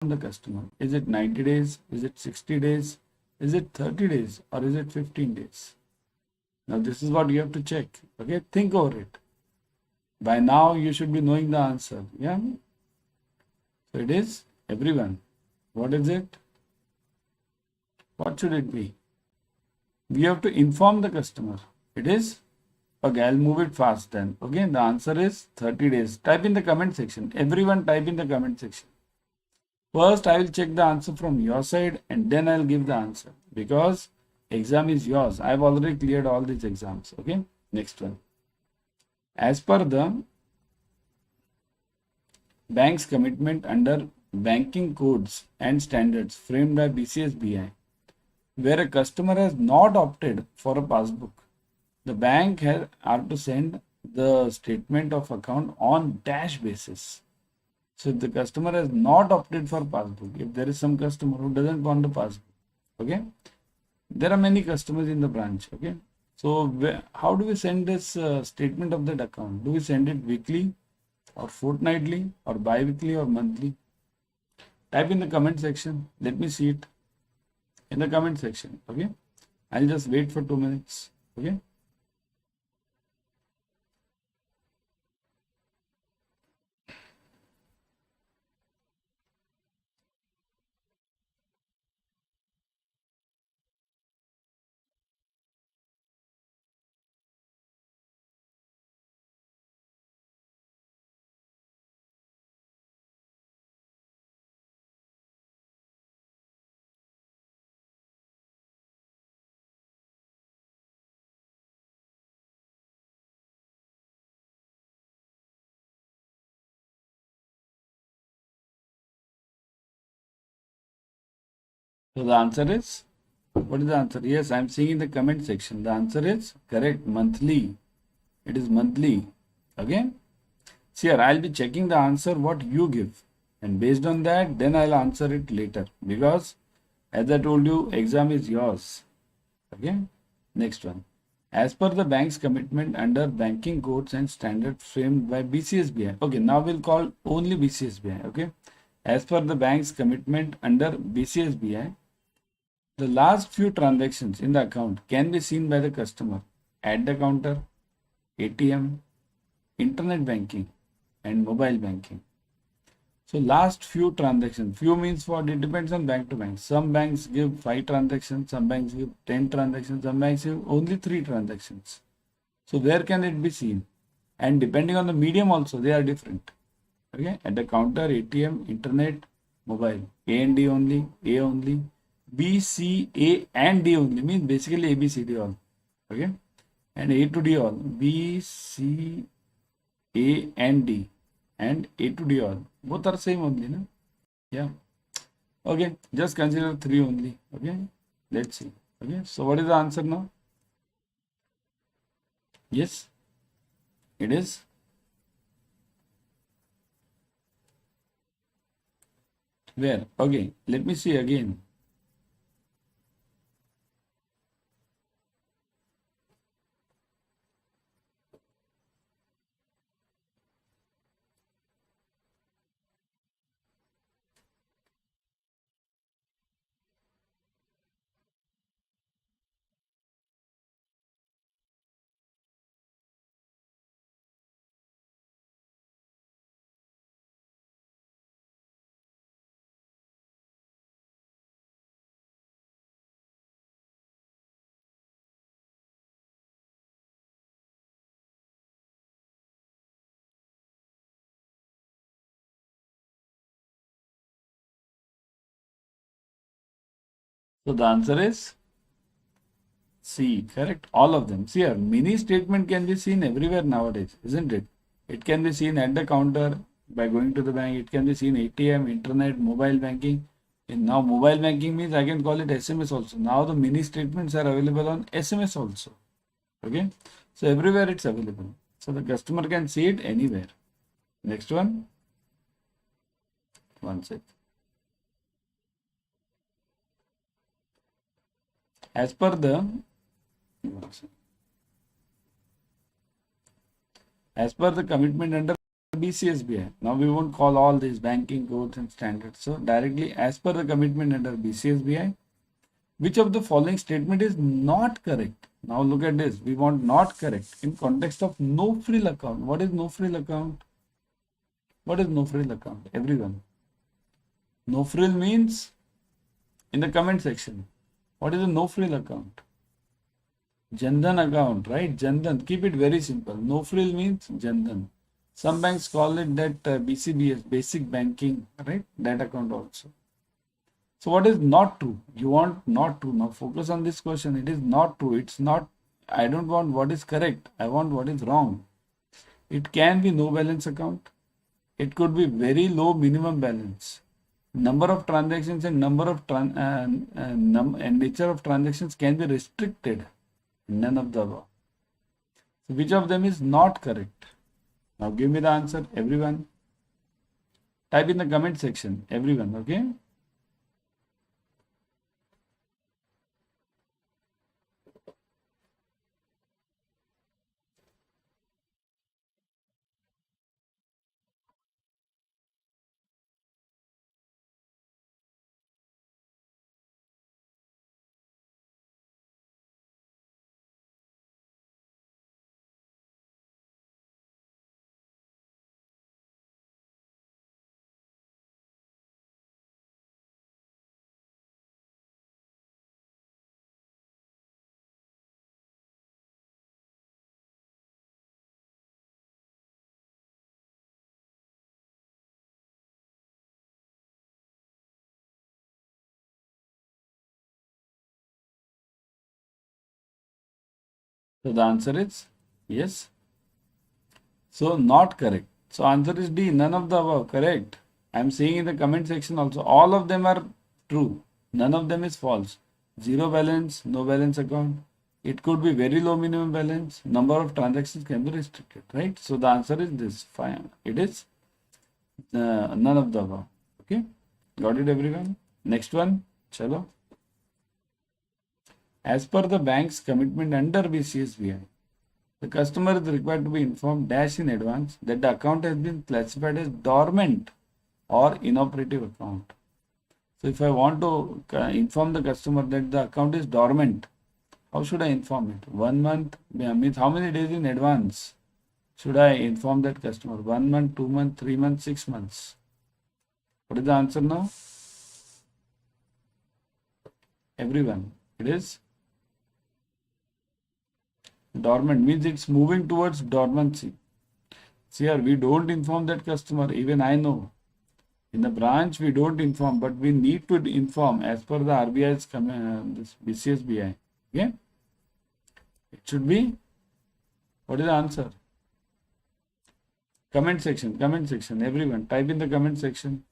the customer. Is it 90 days? Is it 60 days? Is it 30 days? Or is it 15 days? Now this is what you have to check. Okay, think over it. By now you should be knowing the answer. Yeah. So it is everyone. What is it? What should it be? We have to inform the customer. It is, okay, I'll move it fast then. Okay, the answer is 30 days. Type in the comment section. Everyone type in the comment section. First, I will check the answer from your side and then I'll give the answer because exam is yours. I've already cleared all these exams. Okay, next one. As per the bank's commitment under banking codes and standards framed by BCSBI, where a customer has not opted for a passbook, the bank are to send the statement of account on dash basis. So if the customer has not opted for passbook, if there is some customer who doesn't want the passbook, okay, there are many customers in the branch, okay. So how do we send this statement of that account? Do we send it weekly or fortnightly or bi-weekly or monthly? Type in the comment section. Let me see it in the comment section. Okay, I'll just wait for 2 minutes. Okay. So the answer is, what is the answer? Yes, I'm seeing in the comment section. The answer is correct, monthly. It is monthly. Okay. See here, I'll be checking the answer what you give. And based on that, then I'll answer it later. Because as I told you, exam is yours. Okay. Next one. As per the bank's commitment under banking codes and standards framed by BCSBI. Okay, now we'll call only BCSBI. Okay. As per the bank's commitment under BCSBI, the last few transactions in the account can be seen by the customer at the counter, ATM, internet banking, and mobile banking. So last few transactions, few means what? It depends on bank to bank. Some banks give 5 transactions, some banks give 10 transactions, some banks give only 3 transactions. So where can it be seen? And depending on the medium also, they are different. Okay, at the counter, ATM, internet, mobile, A and D only, A only, B, C, A and D only means basically A, B, C, D all. Okay, and A to D all, B, C, A and D and A to D all. Both are same only, no? Yeah. Okay, just consider 3 only. Okay, let's see. Okay, so what is the answer now? Yes, it is. Where? Okay, let me see again. So the answer is C, correct? All of them. See here, mini statement can be seen everywhere nowadays, isn't it? It can be seen at the counter by going to the bank. It can be seen ATM, internet, mobile banking. And now mobile banking means I can call it SMS also. Now the mini statements are available on SMS also. Okay. So everywhere it's available. So the customer can see it anywhere. Next one. One sec. As per the commitment under BCSBI. Now we won't call all these banking codes and standards. So directly as per the commitment under BCSBI, which of the following statement is not correct? Now look at this. We want not correct in context of no frill account. What is no frill account? What is no frill account? Everyone. No frill means in the comment section. What is a no frill account? Jandan account, right? Jandan. Keep it very simple. No frill means Jandan. Some banks call it that BCBS, basic banking, right? That account also. So what is not true? You want not true. Now focus on this question. It is not true. It's not. I don't want what is correct. I want what is wrong. It can be no balance account. It could be very low minimum balance. Number of transactions and nature of transactions can be restricted. None of the above. So which of them is not correct? Now give me the answer, everyone. Type in the comment section, everyone, okay? So the answer is yes. So not correct. So answer is D, none of the above, correct. I am saying in the comment section also, all of them are true. None of them is false. Zero balance, no balance account. It could be very low minimum balance. Number of transactions can be restricted, right? So the answer is this. Fine. It is none of the above. Okay. Got it, everyone? Next one. Chalo. As per the bank's commitment under BCSBI, the customer is required to be informed dash in advance that the account has been classified as dormant or inoperative account. So if I want to inform the customer that the account is dormant, how should I inform it? 1 month means how many days in advance should I inform that customer? 1 month, 2 months, 3 months, 6 months. What is the answer now? Everyone. It is dormant, means it's moving towards dormancy. See here, we don't inform that customer. Even I know. In the branch, we don't inform, but we need to inform as per the RBI's this BCSBI. Okay? It should be, what is the answer? Comment section, everyone. Type in the comment section.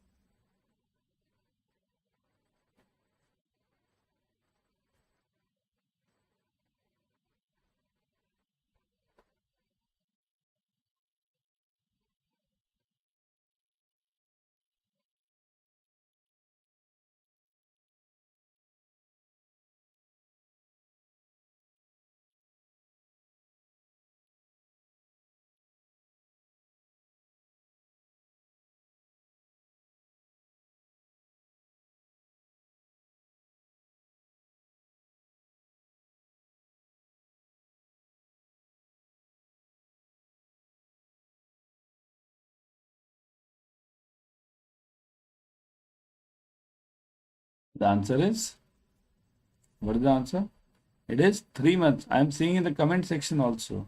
The answer is, what is the answer? It is 3 months. I am seeing in the comment section also.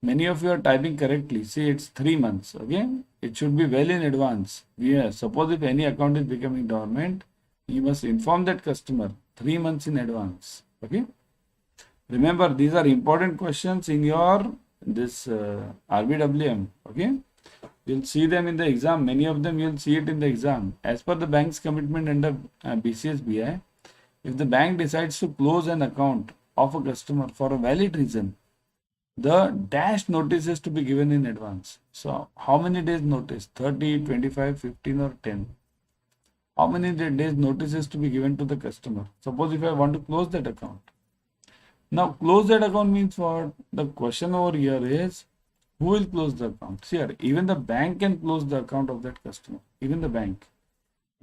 Many of you are typing correctly. See, it's 3 months. Okay, it should be well in advance. Suppose if any account is becoming dormant, you must inform that customer 3 months in advance. Okay. Remember, these are important questions in your this RBWM. Okay. You'll see them in the exam. Many of them you'll see it in the exam. As per the bank's commitment under BCSBI, if the bank decides to close an account of a customer for a valid reason, the dash notice is to be given in advance. So how many days notice? 30, 25, 15 or 10? How many days notice is to be given to the customer? Suppose if I want to close that account. Now close that account means what? The question over here is, Who will close the account? See here, even the bank can close the account of that customer. Even the bank.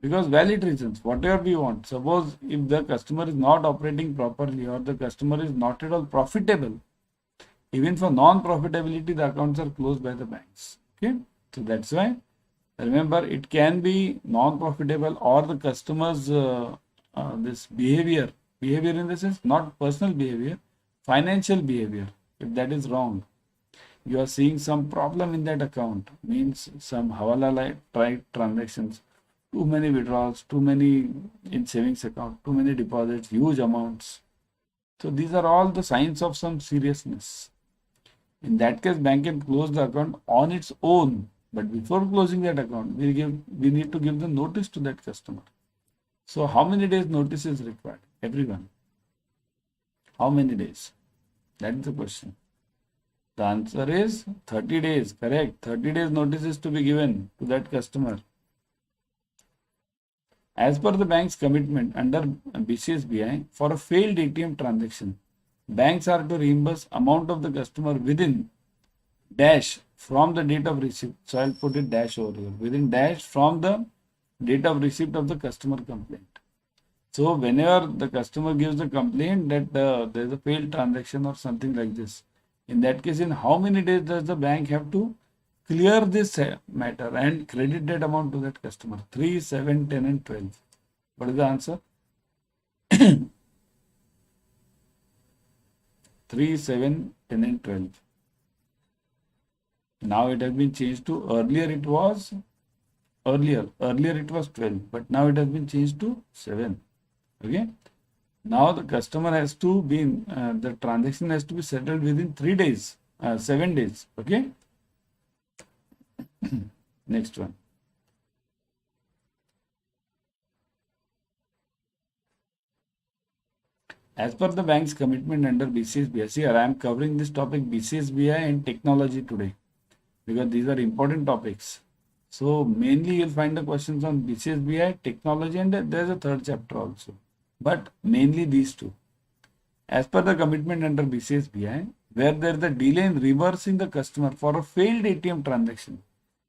Because valid reasons, whatever we want. Suppose if the customer is not operating properly or the customer is not at all profitable, even for non-profitability, the accounts are closed by the banks. Okay. So that's why, remember, it can be non-profitable or the customer's this behavior in the sense, not personal behavior, financial behavior. If that is wrong, you are seeing some problem in that account, means some hawala like transactions, too many withdrawals, too many in savings account, too many deposits, huge amounts. So these are all the signs of some seriousness. In that case, bank can close the account on its own. But before closing that account, we need to give the notice to that customer. So how many days notice is required? Everyone. How many days? That is the question. The answer is 30 days. Correct. 30 days notice is to be given to that customer. As per the bank's commitment under BCSBI, for a failed ATM transaction, banks are to reimburse amount of the customer within dash from the date of receipt. So I'll put it dash over here. Within dash from the date of receipt of the customer complaint. So whenever the customer gives the complaint that there is a failed transaction or something like this, in that case, in how many days does the bank have to clear this matter and credit that amount to that customer? 3, 7, 10 and 12. What is the answer? 3, 7, 10 and 12. Now it has been changed to, earlier it was 12, but now it has been changed to 7. Okay. Now the customer has to be, the transaction has to be settled within 3 days, 7 days. Okay. Next one. As per the bank's commitment under BCSBI, here I am covering this topic BCSBI and technology today because these are important topics. So mainly you'll find the questions on BCSBI, technology, and there's a third chapter also. But mainly these two. As per the commitment under BCSBI, where there is a delay in reversing the customer for a failed ATM transaction,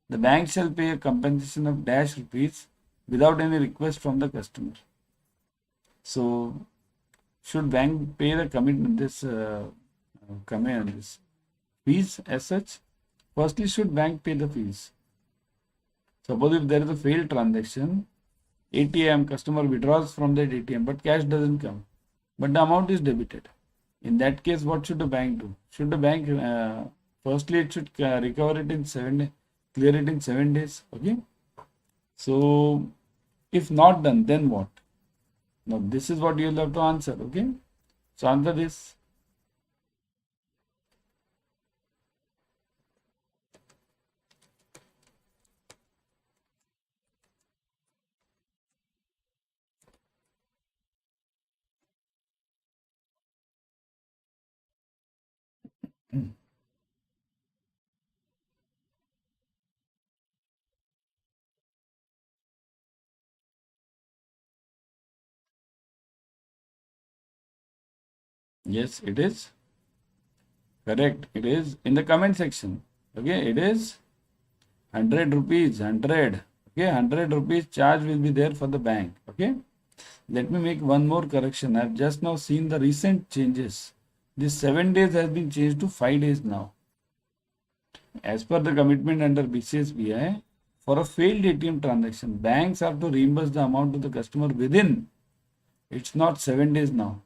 the bank shall pay a compensation of dash rupees without any request from the customer. So, should bank pay the commitment this fees as such? Firstly, should bank pay the fees? Suppose if there is a failed transaction, ATM customer withdraws from that ATM, but cash doesn't come, but the amount is debited. In that case, what should the bank do? Should the bank firstly it should recover it in 7 days, clear it in 7 days? Okay. So if not done, then what? Now this is what you'll have to answer. Okay. So answer this. Yes, it is. Correct. It is in the comment section. Okay. It is 100 rupees. 100. Okay. 100 rupees charge will be there for the bank. Okay. Let me make one more correction. I have just now seen the recent changes. This 7 days has been changed to 5 days now. As per the commitment under BCSBI, for a failed ATM transaction, banks have to reimburse the amount to the customer within. It's not 7 days now.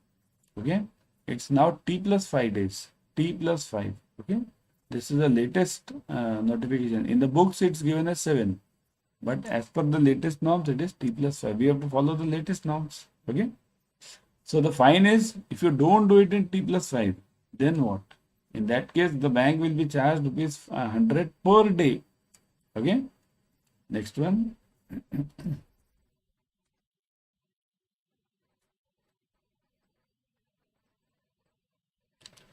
Okay. It's now T plus 5 days. T plus 5. Okay. This is the latest notification. In the books, it's given as 7. But as per the latest norms, it is T plus 5. We have to follow the latest norms. Okay. So the fine is, if you don't do it in T plus 5, then what? In that case, the bank will be charged rupees 100 per day. Okay. Next one.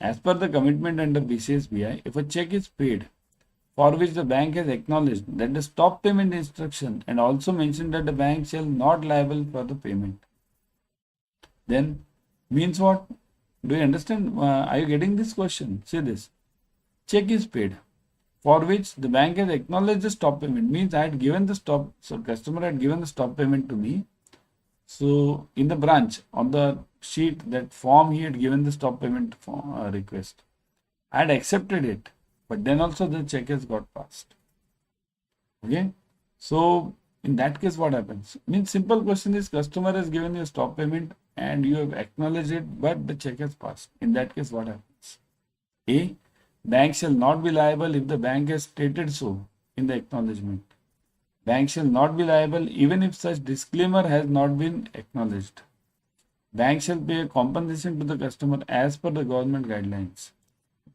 As per the commitment under BCSBI, if a check is paid for which the bank has acknowledged that the stop payment instruction and also mentioned that the bank shall not liable for the payment, then means what? Do you understand? Are you getting this question? See this. Check is paid. for which the bank has acknowledged the stop payment. Means I had given the stop, so customer had given the stop payment to me. So in the branch, on the sheet, that form, he had given the stop payment request. I had accepted it, but then also the check has got passed. Okay. So in that case, what happens? Means simple question is, customer has given you a stop payment and you have acknowledged it, but the check has passed. In that case, what happens? A, bank shall not be liable if the bank has stated so in the acknowledgement. Bank shall not be liable even if such disclaimer has not been acknowledged. Bank shall pay a compensation to the customer as per the government guidelines.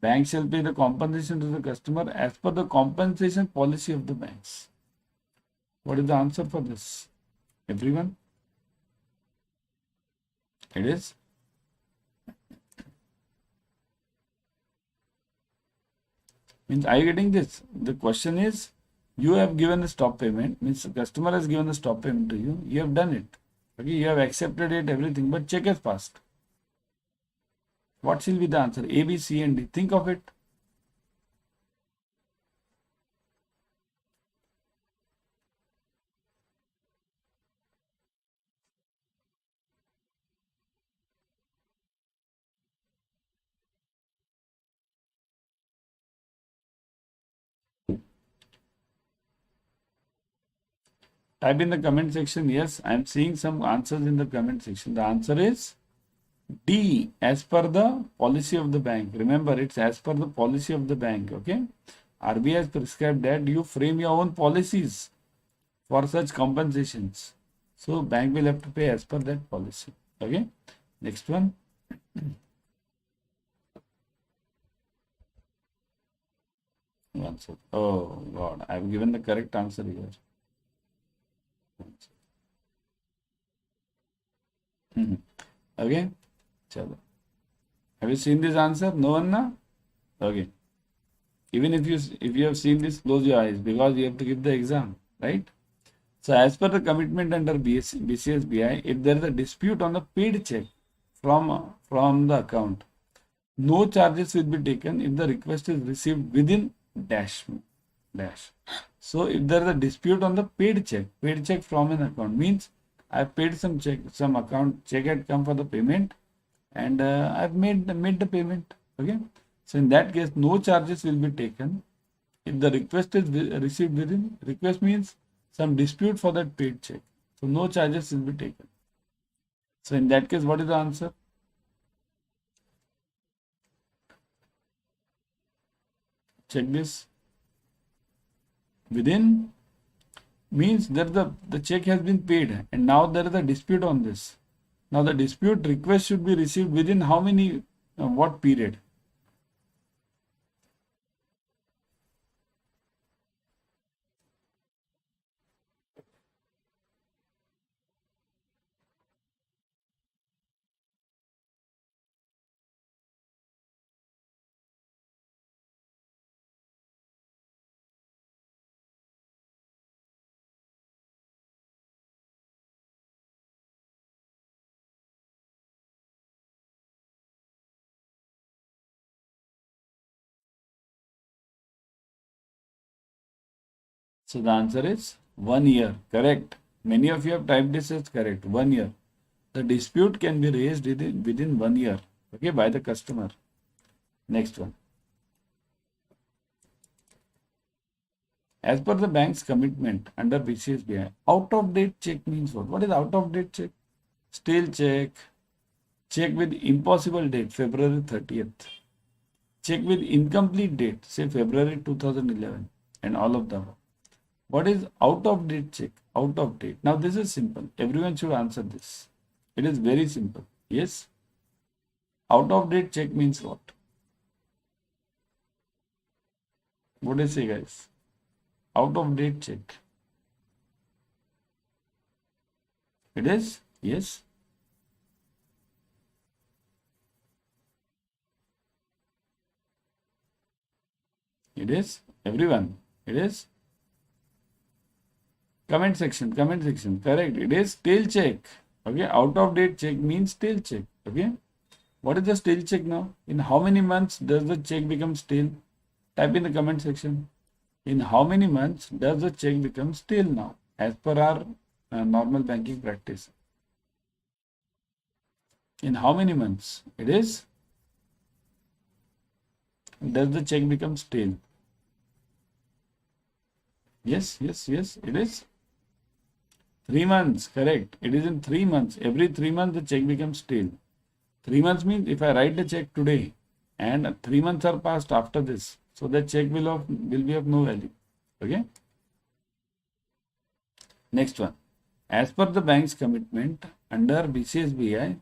Bank shall pay the compensation to the customer as per the compensation policy of the banks. What is the answer for this? Everyone? It is? Means, are you getting this? The question is, you have given a stop payment, means the customer has given a stop payment to you, you have done it. Okay, you have accepted it, everything, but check has passed. What shall be the answer? A, B, C, and D. Think of it. Type in the comment section. Yes, I am seeing some answers in the comment section. The answer is D, as per the policy of the bank. Remember, it's as per the policy of the bank. Okay. RBI has prescribed that you frame your own policies for such compensations. So bank will have to pay as per that policy. Okay. Next one. One second. Oh God, I have given the correct answer here. Okay. Chalo. Have you seen this answer? No one na? Okay. Even if you have seen this, close your eyes because you have to give the exam, right? So as per the commitment under BCSBI, if there is a dispute on the paid check from the account, no charges will be taken if the request is received within dash. So if there is a dispute on the paid check from an account, means I have paid some check, some account check had come for the payment, and I have made the payment. Okay. So in that case, no charges will be taken if the request is received within. Request means some dispute for that paid check. So no charges will be taken. So in that case, what is the answer? Check this. Within means that the check has been paid and now there is a dispute on this. Now the dispute request should be received within how many, what period? So the answer is 1 year. Correct. Many of you have typed this as correct. 1 year. The dispute can be raised within 1 year. Okay, by the customer. Next one. As per the bank's commitment under BCSBI, out of date check means what? What is out of date check? Stale check, check with impossible date, February 30th, check with incomplete date, say February 2011, and all of them. What is out of date check? Out of date. Now this is simple. Everyone should answer this. It is very simple. Yes. Out of date check means what? What do you say, guys? Out of date check. It is? Yes. It is? Everyone? It is? Comment section. Correct. It is stale check. Okay. Out of date check means stale check. Okay. What is the stale check now? In how many months does the check become stale? Type in the comment section. In how many months does the check become stale now, as per our normal banking practice? In how many months does the check become stale? Yes, it is 3 months, correct. It is in 3 months. Every 3 months the check becomes stale. 3 months means if I write the check today and 3 months are passed after this, so the check will be of no value. Okay. Next one. As per the bank's commitment under BCSBI,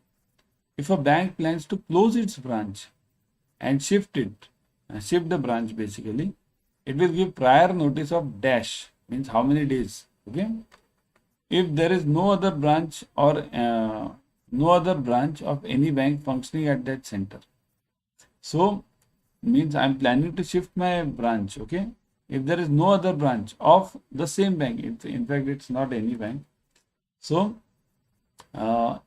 if a bank plans to close its branch and shift the branch basically, it will give prior notice of dash, means how many days. Okay. If there is no other branch or no other branch of any bank functioning at that center, so means I'm planning to shift my branch. Okay. If there is no other branch of the same bank, in fact it's not any bank. So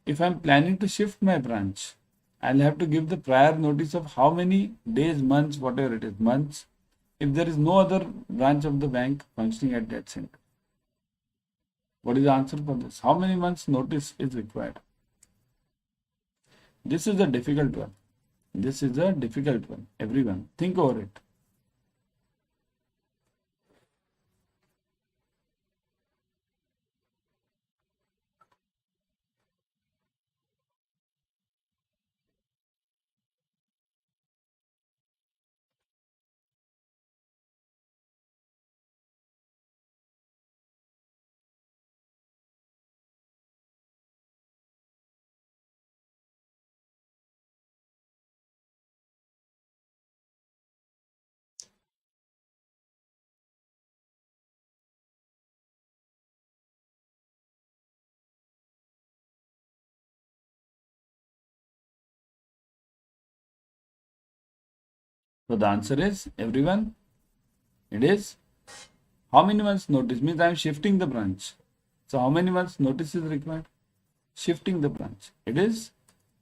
if I'm planning to shift my branch, I'll have to give the prior notice of how many days, months, whatever it is, months, if there is no other branch of the bank functioning at that center. What is the answer for this? How many months notice is required? This is a difficult one. This is a difficult one. Everyone, think over it. So the answer is, everyone, it is how many months notice, means I am shifting the branch. So how many months notice is required? Shifting the branch. It is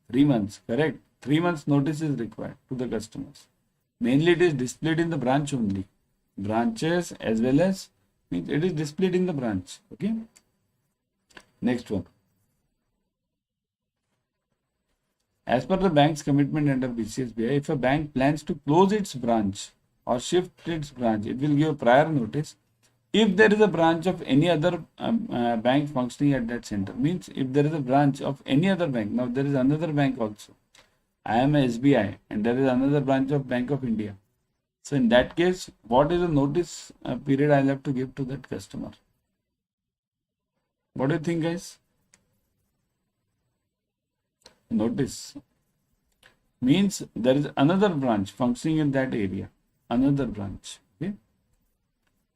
3 months, correct. 3 months notice is required to the customers. Mainly it is displayed in the branch only. Branches as well as, means it is displayed in the branch. Okay. Next one. As per the bank's commitment under BCSBI, if a bank plans to close its branch or shift its branch, it will give a prior notice. If there is a branch of any other bank functioning at that center, means if there is a branch of any other bank, now there is another bank also. I am a SBI and there is another branch of Bank of India. So in that case, what is the notice period I'll have to give to that customer? What do you think, guys? Notice means there is another branch functioning in that area. Another branch. Okay.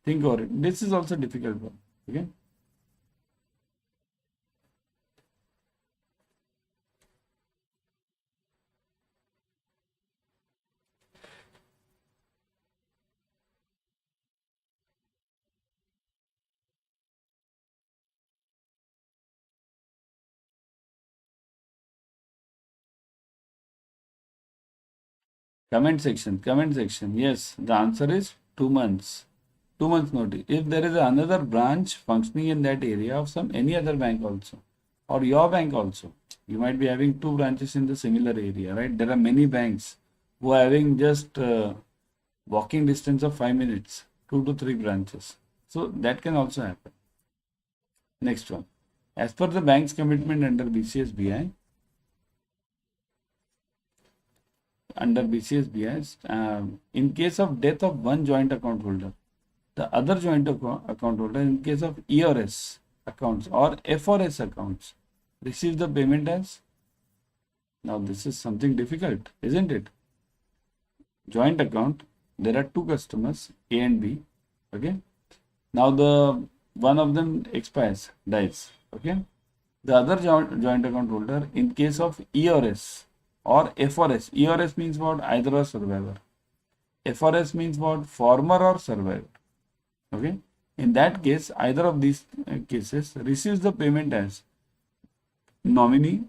Think over it. This is also difficult one. Okay. Comment section. Yes, the answer is 2 months. 2 months notice. If there is another branch functioning in that area of any other bank also, or your bank also, you might be having 2 branches in the similar area, right? There are many banks who are having just walking distance of 5 minutes, 2 to 3 branches. So that can also happen. Next one. As per the bank's commitment under BCSBI, in case of death of one joint account holder, the other joint account holder, in case of ERS accounts or FRS accounts, receive the payment as. Now this is something difficult, isn't it? Joint account, there are 2 customers, A and B. Okay. Now the one of them expires, dies. Okay. The other joint account holder, in case of ERS or FRS. ERS means what? Either or survivor. FRS means what? Former or survivor. Okay. In that case, either of these cases receives the payment as nominee,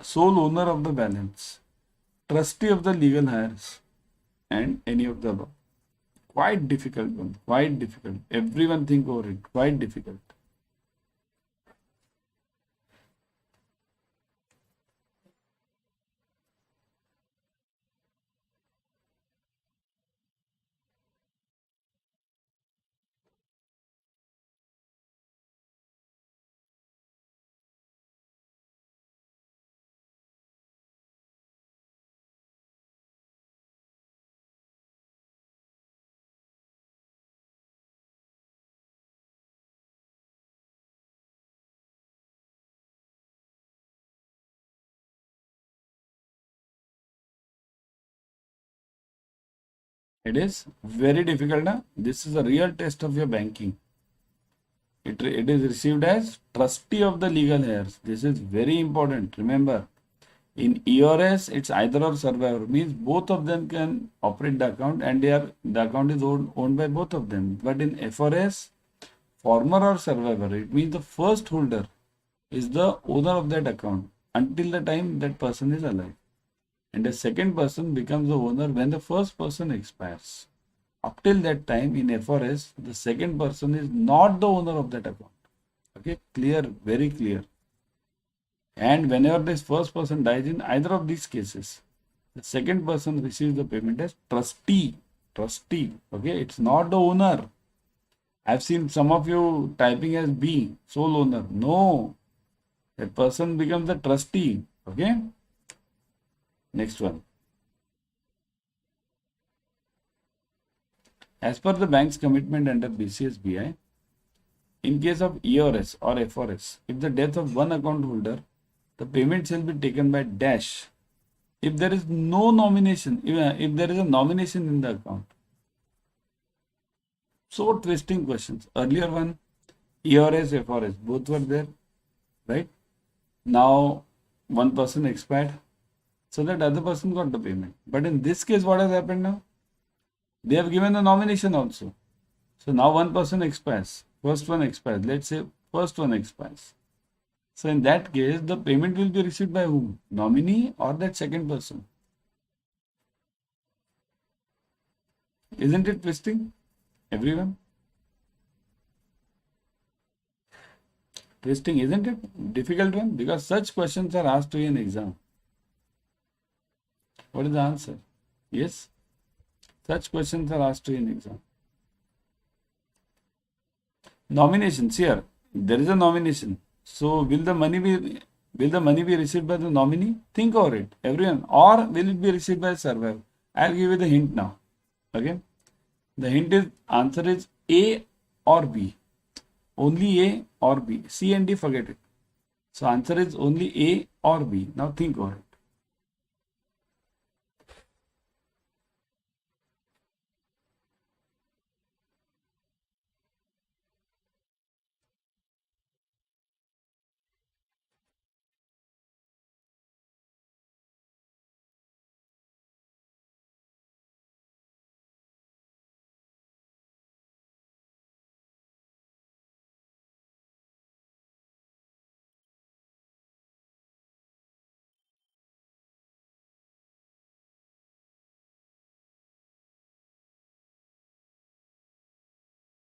sole owner of the balance, trustee of the legal heirs, and any of the above. Quite difficult one. Quite difficult. Everyone think over it. Quite difficult. It is very difficult. Huh? This is a real test of your banking. It is received as trustee of the legal heirs. This is very important. Remember, in ERS, it's either or survivor. Means both of them can operate the account and the account is owned by both of them. But in FRS, former or survivor, it means the first holder is the owner of that account until the time that person is alive. And the second person becomes the owner when the first person expires. Up till that time in FRS, the second person is not the owner of that account. Okay, clear, very clear. And whenever this first person dies in either of these cases, the second person receives the payment as trustee. Trustee. Okay, it's not the owner. I've seen some of you typing as B, sole owner. No, that person becomes the trustee. Okay. Next one. As per the bank's commitment under BCSBI, in case of ERS or FRS, if the death of one account holder, the payment shall be taken by dash. If there is no nomination, if there is a nomination in the account. So twisting questions. Earlier one, ERS, FRS, both were there, right? Now one person expired, so that other person got the payment. But in this case, what has happened now? They have given a nomination also. So now one person expires. First one expires. Let's say first one expires. So in that case, the payment will be received by whom? Nominee or that second person? Isn't it twisting? Everyone? Twisting, isn't it? Difficult one? Because such questions are asked to you in exam. What is the answer? Yes? Such questions are asked to you in exam. Nominations here. There is a nomination. So will the money be received by the nominee? Think over it, everyone. Or will it be received by a survivor? I'll give you the hint now. Okay. The hint is answer is A or B. Only A or B. C and D, forget it. So answer is only A or B. Now think over it.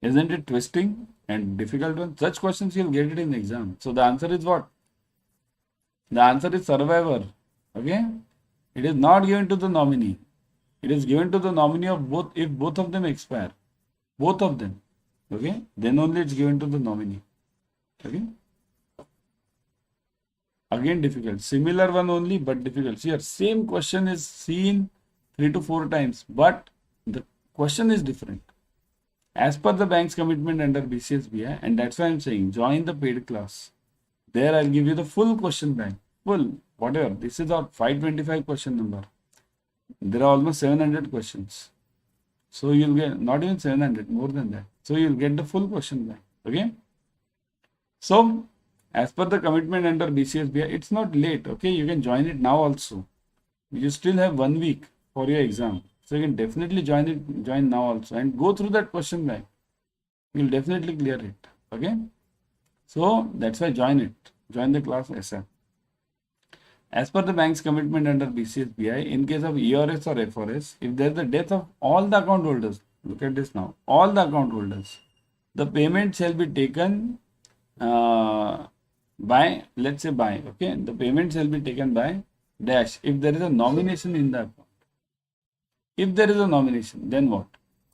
Isn't it twisting and difficult one? Such questions you'll get it in exam. So the answer is what? The answer is survivor. Okay? It is not given to the nominee. It is given to the nominee of both if both of them expire. Both of them. Okay? Then only it's given to the nominee. Okay? Again difficult. Similar one only but difficult. See here, same question is seen 3 to 4 times, but the question is different. As per the bank's commitment under BCSBI, and that's why I'm saying join the paid class. There I'll give you the full question bank. Full, whatever. This is our 525 question number. There are almost 700 questions. So you'll get not even 700, more than that. So you'll get the full question bank. Okay. So as per the commitment under BCSBI, it's not late. Okay. You can join it now also. You still have 1 week for your exam. So you can definitely join now also and go through that question bank. You'll definitely clear it. Okay. So that's why join it. Join the class ASAP. As per the bank's commitment under BCSBI, in case of ERS or FRS, if there is the death of all the account holders, Look at this now. All the account holders. The payment shall be taken by, let's say by, okay. The payment shall be taken by dash if there is a nomination in the account. If there is a nomination, then what?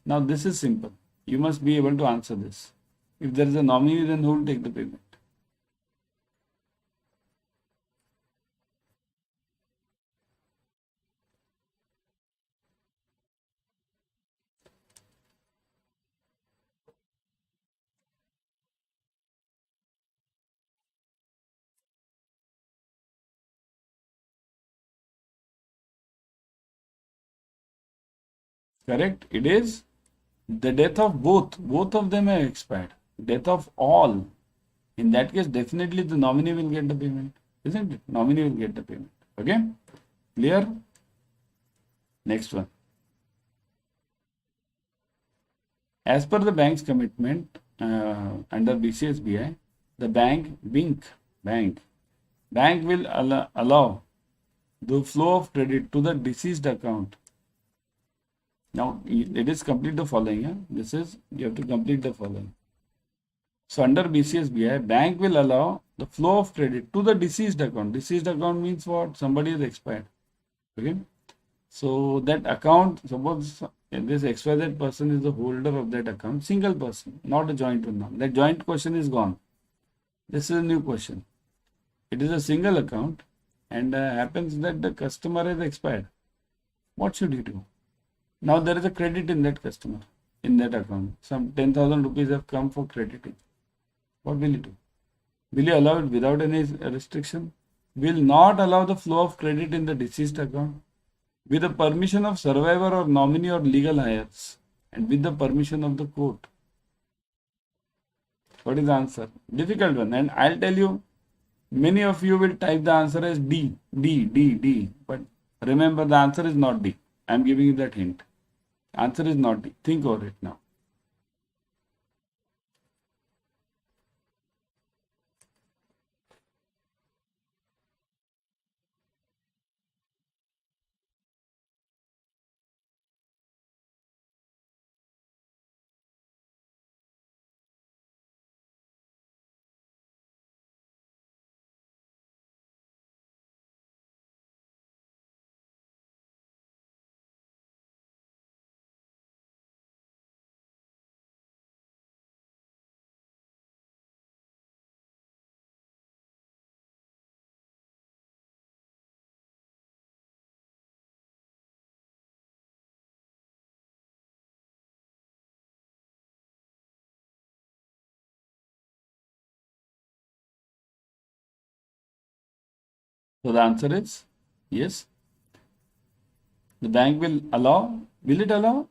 Now this is simple. You must be able to answer this. If there is a nominee, then who will take the payment? Correct? It is the death of both. Both of them have expired. Death of all. In that case, definitely the nominee will get the payment. Isn't it? Nominee will get the payment. Okay? Clear? Next one. As per the bank's commitment under BCSBI, the bank will allow the flow of credit to the deceased account. Now, it is complete the following. Yeah? This is, you have to complete the following. So, under BCSBI, bank will allow the flow of credit to the deceased account. Deceased account means what? Somebody is expired. Okay. So, that account, suppose this XYZ person is the holder of that account, single person, not a joint one now. That joint question is gone. This is a new question. It is a single account and happens that the customer has expired. What should you do? Now there is a credit in that customer, in that account. Some 10,000 rupees have come for crediting. What will you do? Will you allow it without any restriction? Will not allow the flow of credit in the deceased account with the permission of survivor or nominee or legal heirs and with the permission of the court. What is the answer? Difficult one. And I'll tell you, many of you will type the answer as D. But remember, the answer is not D. I'm giving you that hint. Answer is not D. Think over it now. So the answer is yes. The bank will allow. Will it allow?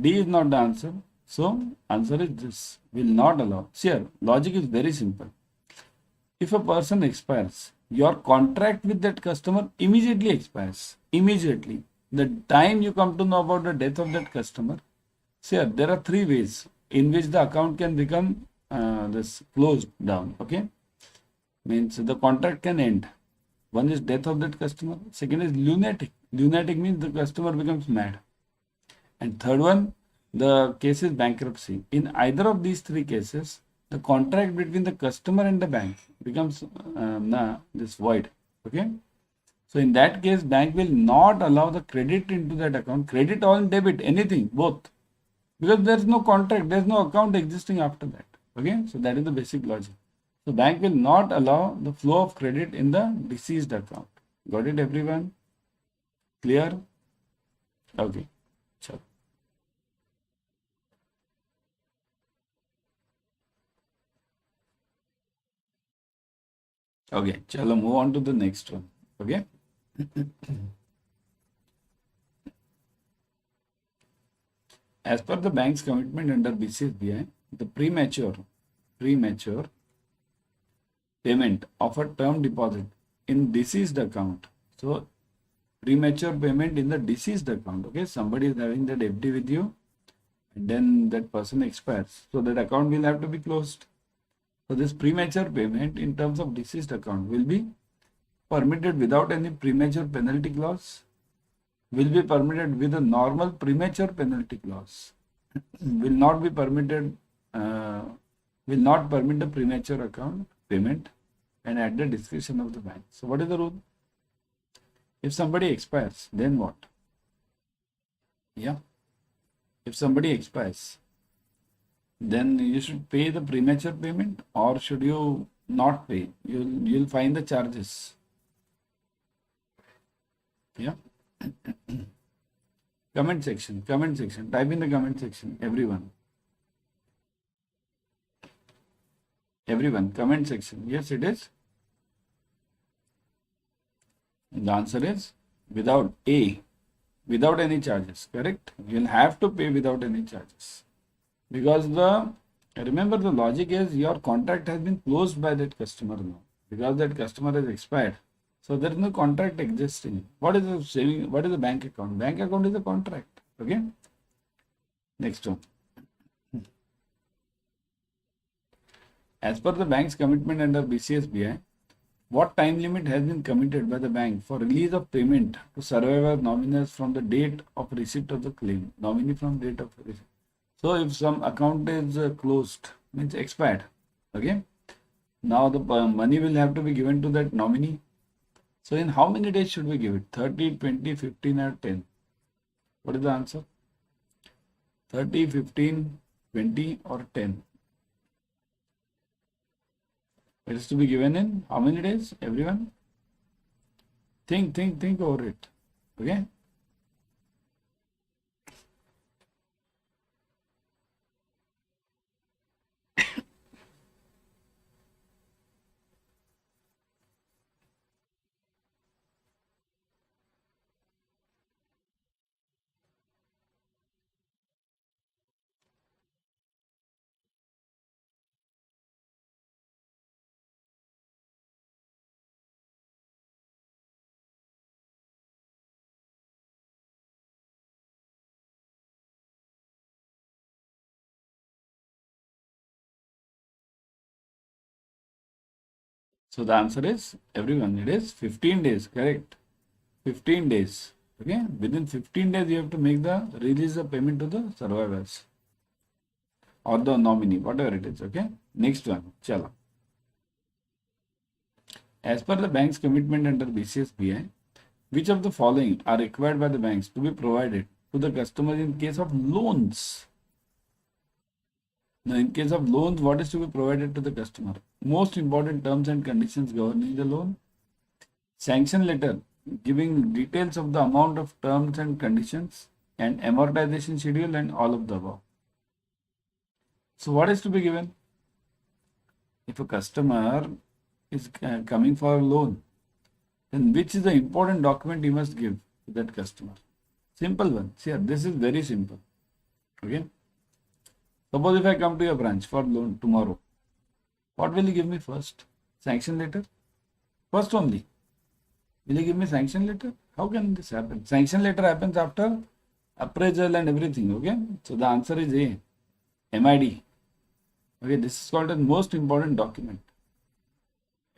D is not the answer. So answer is this. Will not allow. See here, logic is very simple. If a person expires, your contract with that customer immediately expires. Immediately. The time you come to know about the death of that customer. See here, there are three ways in which the account can become this closed down. Okay. Means the contract can end. One is death of that customer. Second is lunatic. Lunatic means the customer becomes mad. And third one, the case is bankruptcy. In either of these three cases, the contract between the customer and the bank becomes this void. Okay. So in that case, bank will not allow the credit into that account. Credit or debit, anything, both. Because there is no contract, there is no account existing after that. Okay. So that is the basic logic. So bank will not allow the flow of credit in the deceased account. Got it, everyone? Clear? Okay. Chalo. Okay, chalo, move on to the next one. Okay. As per the bank's commitment under BCSBI, the premature payment of a term deposit in deceased account. So premature payment in the deceased account. Okay, somebody is having that FD with you and then that person expires. So that account will have to be closed. So this premature payment in terms of deceased account will be permitted without any premature penalty clause, will be permitted with a normal premature penalty clause. will not be permitted, will not permit the premature account payment and at the discretion of the bank. So what is the rule? If somebody expires, then what? Yeah. If somebody expires, then you should pay the premature payment, or should you not pay? You'll find the charges. Yeah. Comment section. Type in the comment section. Everyone, comment section. Yes, it is. The answer is without any charges. Correct? You'll have to pay without any charges, because remember the logic is your contract has been closed by that customer now, because that customer has expired. So there is no contract existing. What is the saving? What is the bank account? Bank account is a contract. Okay. Next one. As per the bank's commitment under BCSBI, what time limit has been committed by the bank for release of payment to survivor nominees from the date of receipt of the claim? Nominee from date of receipt. So if some account is closed, means expired. Okay. Now the money will have to be given to that nominee. So in how many days should we give it? 30, 20, 15 or 10? What is the answer? 30, 15, 20 or 10? It is to be given in how many days? Everyone? Think over it. Okay? So the answer is, everyone, it is 15 days. Correct? 15 days. Okay? Within 15 days, you have to make the release the payment to the survivors or the nominee, whatever it is. Okay? Next one. Chala. As per the bank's commitment under BCSBI, which of the following are required by the banks to be provided to the customer in case of loans? Now, in case of loans, what is to be provided to the customer? Most important terms and conditions governing the loan. Sanction letter giving details of the amount of terms and conditions and amortization schedule and all of the above. So what is to be given? If a customer is coming for a loan, then which is the important document you must give to that customer? Simple one. See, this is very simple. Okay. Suppose if I come to your branch for loan tomorrow, what will you give me first? Sanction letter? First only. Will you give me sanction letter? How can this happen? Sanction letter happens after appraisal and everything. Okay. So the answer is A. MID. Okay. This is called the most important document.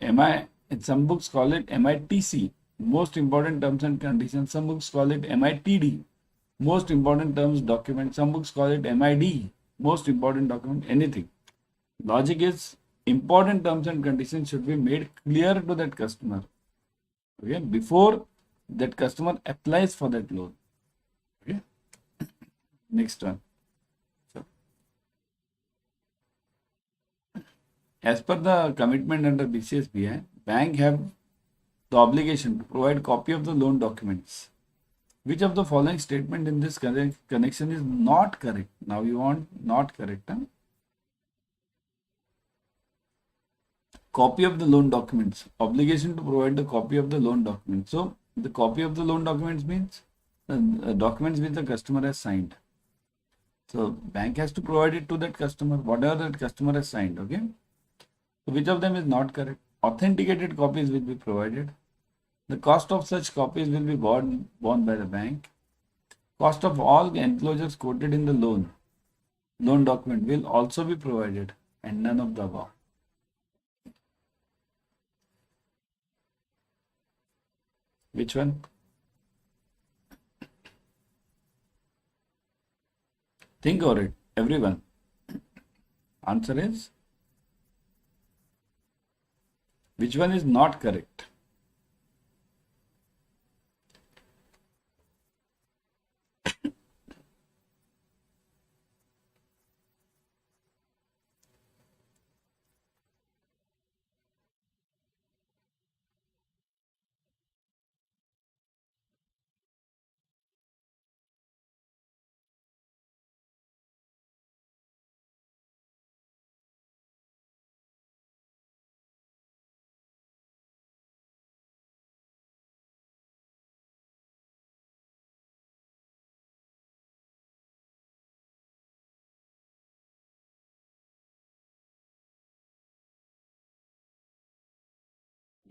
In some books call it MITC. Most important terms and conditions. Some books call it MITD. Most important terms document. Some books call it MID. Most important document. Anything. Logic is important terms and conditions should be made clear to that customer. Okay, before that customer applies for that loan. Okay. Next one. So, as per the commitment under BCSBI, bank have the obligation to provide copy of the loan documents. Which of the following statement in this connection is not correct? Now you want not correct. Huh? Copy of the loan documents. Obligation to provide the copy of the loan documents. So the copy of the loan documents means the documents which the customer has signed. So bank has to provide it to that customer, whatever that customer has signed. Okay. So which of them is not correct? Authenticated copies will be provided. The cost of such copies will be borne by the bank. Cost of all enclosures quoted in the loan document will also be provided, and none of the above. Which one? Think over it, everyone. Answer is, which one is not correct?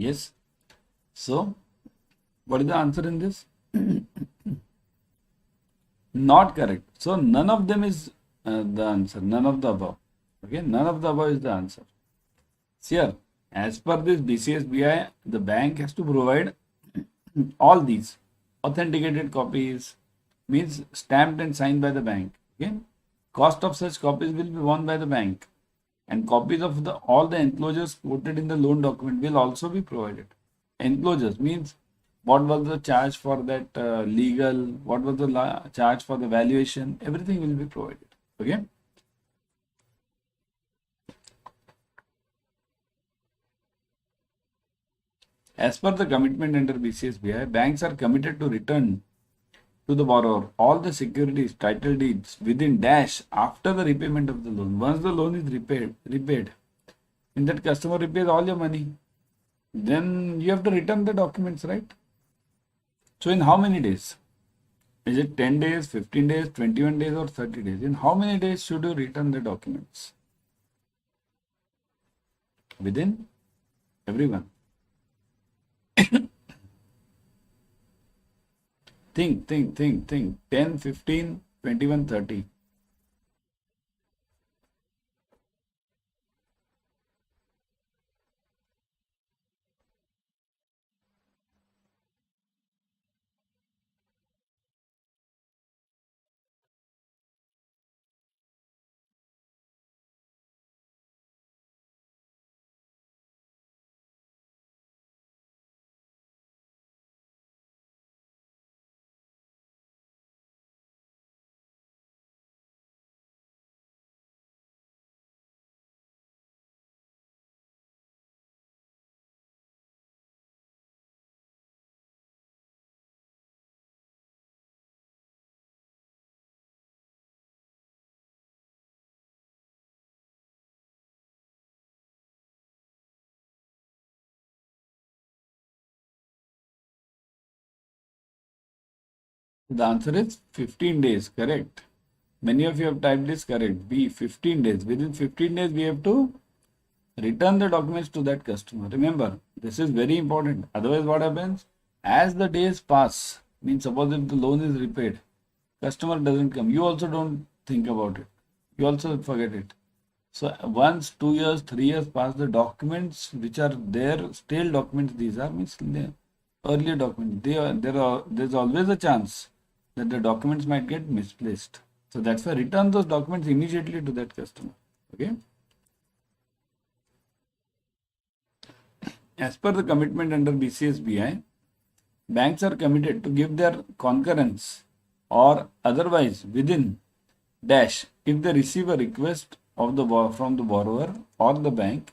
Yes. So, what is the answer in this? Not correct. So, none of them is the answer. None of the above. Okay, none of the above is the answer. See here, as per this BCSBI, the bank has to provide all these authenticated copies, means stamped and signed by the bank. Okay, cost of such copies will be borne by the bank, and copies of all the enclosures quoted in the loan document will also be provided. Enclosures means what was the charge for that legal, what was the charge for the valuation, everything will be provided. Okay. As per the commitment under BCSBI, banks are committed to return to the borrower all the securities, title deeds within dash after the repayment of the loan. Once the loan is repaid, and that customer repays all your money, then you have to return the documents, right? So in how many days? Is it 10 days, 15 days, 21 days or 30 days? In how many days should you return the documents? Within, everyone. Think. 10, 15, 21, 30. The answer is 15 days, correct. Many of you have typed this correct. B, 15 days. Within 15 days, we have to return the documents to that customer. Remember, this is very important. Otherwise, what happens? As the days pass, means suppose if the loan is repaid, customer doesn't come, you also don't think about it. You also forget it. So once 2 years, 3 years pass, the documents which are there, stale documents, these are means the earlier documents. There's always a chance that the documents might get misplaced. So that's why return those documents immediately to that customer. Okay. As per the commitment under BCSBI, banks are committed to give their concurrence or otherwise within dash if they receive a request of from the borrower or the bank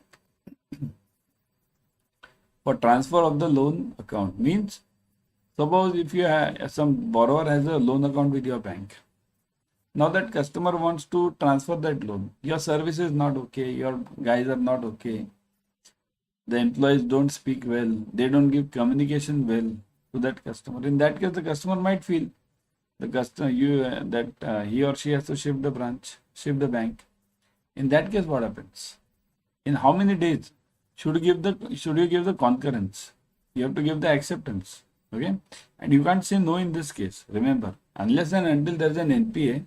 for transfer of the loan account. Means suppose if you have some borrower has a loan account with your bank. Now that customer wants to transfer that loan. Your service is not okay. Your guys are not okay. The employees don't speak well. They don't give communication well to that customer. In that case, the customer might feel the customer he or she has to shift the branch, shift the bank. In that case, what happens? In how many days should you give the concurrence? You have to give the acceptance. Okay, and you can't say no in this case. Remember, unless and until there is an NPA,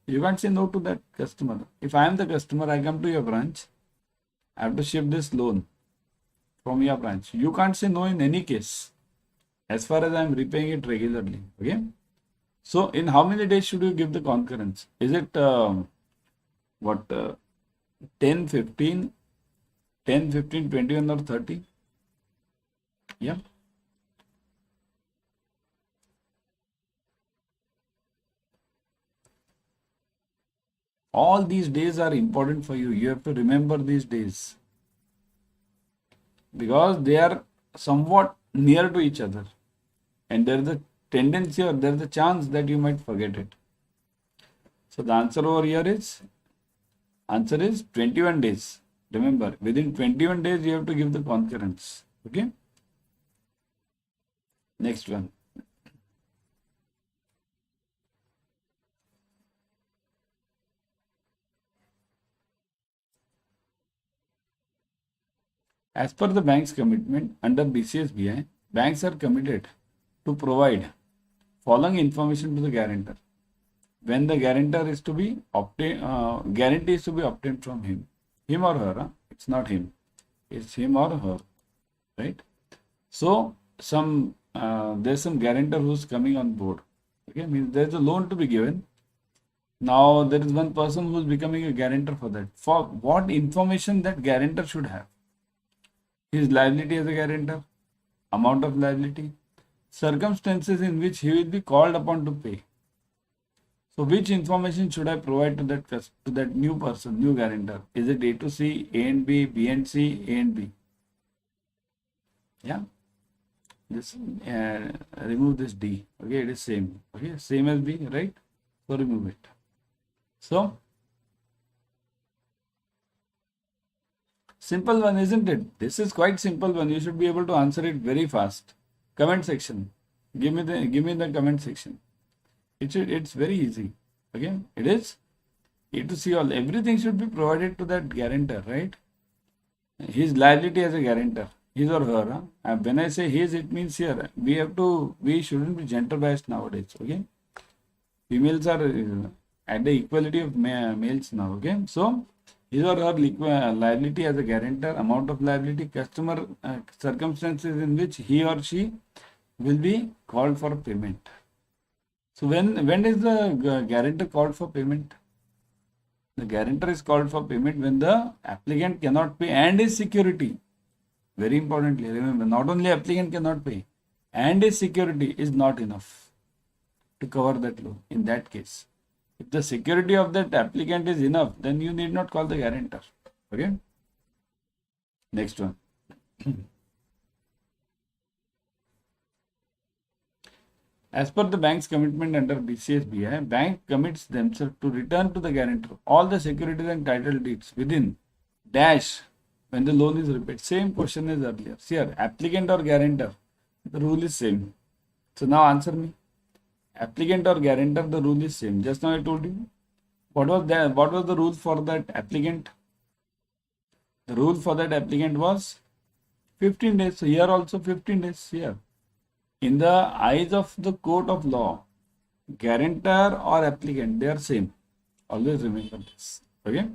you can't say no to that customer. If I am the customer, I come to your branch, I have to shift this loan from your branch. You can't say no in any case, as far as I am repaying it regularly. Okay. So in how many days should you give the concurrence? Is it what 10, 15, 10, 15, 21 or 30? Yeah. All these days are important for you. You have to remember these days because they are somewhat near to each other, and there is a tendency or there is a chance that you might forget it. So the answer over here is 21 days. Remember, within 21 days you have to give the concurrence. Okay. Next one. As per the bank's commitment under BCSBI, banks are committed to provide following information to the guarantor when the guarantor is to be obtained, guarantee is to be obtained from him or her. It's not him, it's him or her, right? So there's some guarantor who's coming on board. Okay, means there's a loan to be given. Now there is one person who's becoming a guarantor for that. For what information that guarantor should have? His liability as a guarantor, amount of liability, circumstances in which he will be called upon to pay. So which information should I provide to that new person, new guarantor? Is it A to C, A and B, B and C, A and B? Yeah. Just remove this D. Okay, it is same. Okay, same as B, right? So remove it. So simple one, isn't it? This is quite simple one. You should be able to answer it very fast. Comment section. Give me the comment section. It's very easy. Okay, it is A to C all. Everything should be provided to that guarantor, right? His liability as a guarantor, his or her. And when I say his, it means here we shouldn't be gender biased nowadays. Okay, females are at the equality of males now. Okay, so his or her liability as a guarantor, amount of liability, customer circumstances in which he or she will be called for payment. So when is the guarantor called for payment? The guarantor is called for payment when the applicant cannot pay and his security. Very importantly, remember, not only applicant cannot pay and his security is not enough to cover that loan. In that case, if the security of that applicant is enough, then you need not call the guarantor. Okay. Next one. As per the bank's commitment under BCSBI, bank commits themselves to return to the guarantor all the securities and title deeds within dash when the loan is repaid. Same question as earlier. See here, applicant or guarantor, the rule is same. So now answer me. Applicant or guarantor, the rule is same. Just now I told you. What was the rule for that applicant? The rule for that applicant was 15 days. So here also 15 days here. In the eyes of the court of law, guarantor or applicant, they are same. Always remember this. Okay.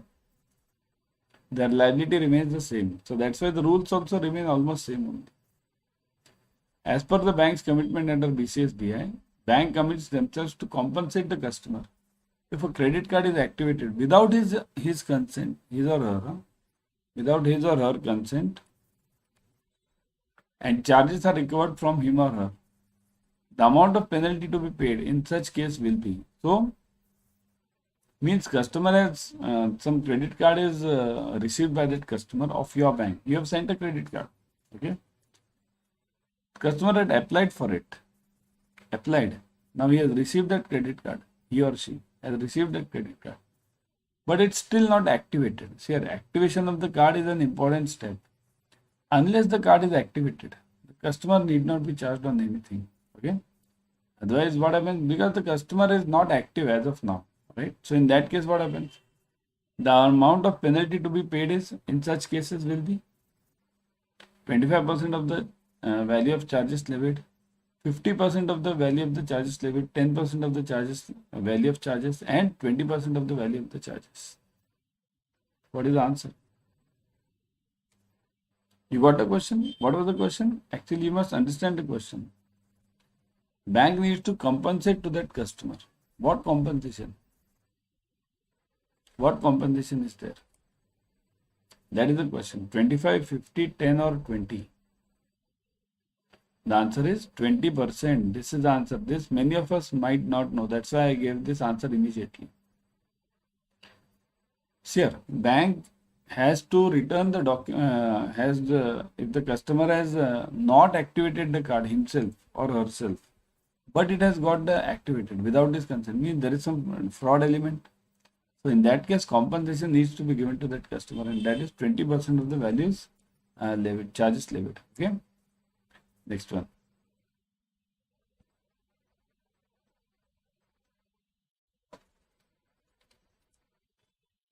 Their liability remains the same. So that's why the rules also remain almost same only. As per the bank's commitment under BCSBI, bank commits themselves to compensate the customer if a credit card is activated without his consent, without his or her consent, and charges are recovered from him or her. The amount of penalty to be paid in such case will be. So, means customer has some credit card is received by that customer of your bank. You have sent a credit card. Okay. Customer had applied for it. Now he has received that credit card. He or she has received that credit card. But it's still not activated. See here, activation of the card is an important step. Unless the card is activated, the customer need not be charged on anything. Okay. Otherwise, what happens? Because the customer is not active as of now. Right. So in that case, what happens? The amount of penalty to be paid is in such cases will be 25% of the value of charges levied, 50% of the value of the charges levied, 10% of the charges value of charges, and 20% of the value of the charges. What is the answer? You got a question? What was the question? Actually, you must understand the question. Bank needs to compensate to that customer. What compensation? What compensation is there? That is the question. 25, 50, 10 or 20? The answer is 20%. This is the answer. This many of us might not know. That's why I gave this answer immediately. Sure, bank has to return the document, if the customer has not activated the card himself or herself, but it has got the activated without his consent, means there is some fraud element. So in that case, compensation needs to be given to that customer, and that is 20% of the values levied, charges levied. Okay. Next one.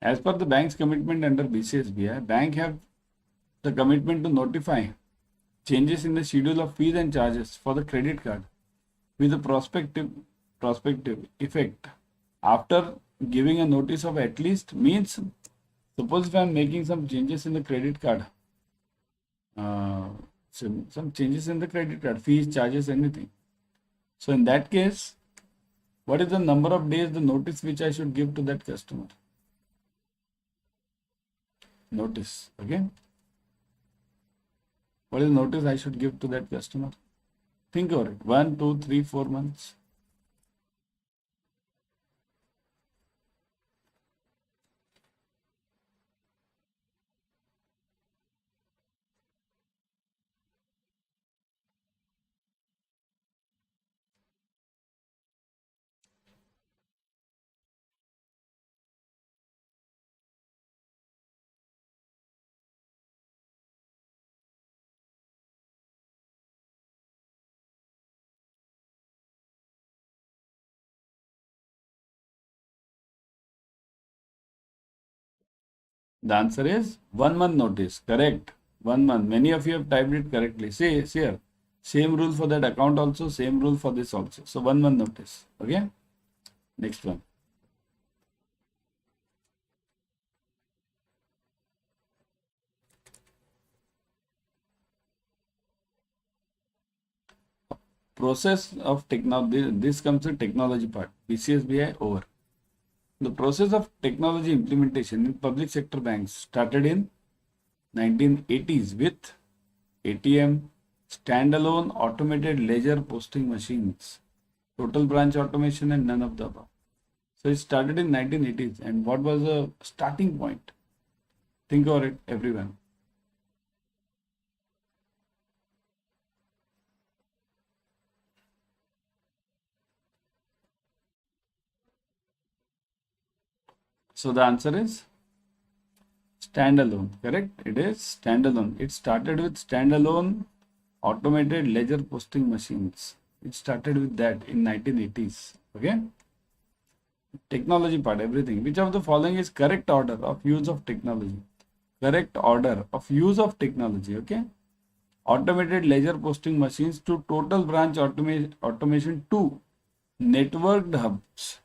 As per the bank's commitment under BCSBI, bank have the commitment to notify changes in the schedule of fees and charges for the credit card with a prospective effect after giving a notice of at least, means suppose if I am making some changes in the credit card, some changes in the credit card, fees, charges, anything. So in that case, what is the number of days the notice which I should give to that customer? Notice, okay? What is the notice I should give to that customer? Think about it. 1, 2, 3, 4 months. The answer is 1 month notice. Correct. 1 month. Many of you have typed it correctly. See here. Same rule for that account also. Same rule for this also. So 1 month notice. Okay. Next one. Process of technology. This comes to technology part. BCSBI over. The process of technology implementation in public sector banks started in 1980s with ATM, standalone automated ledger posting machines, total branch automation, and none of the above. So it started in 1980s. And what was the starting point? Think about it, everyone. So the answer is standalone, correct? It is standalone. It started with standalone automated ledger posting machines. It started with that in 1980s. Okay. Technology part, everything. Which of the following is correct order of use of technology? Correct order of use of technology. Okay. Automated ledger posting machines to total branch automation to networked hubs.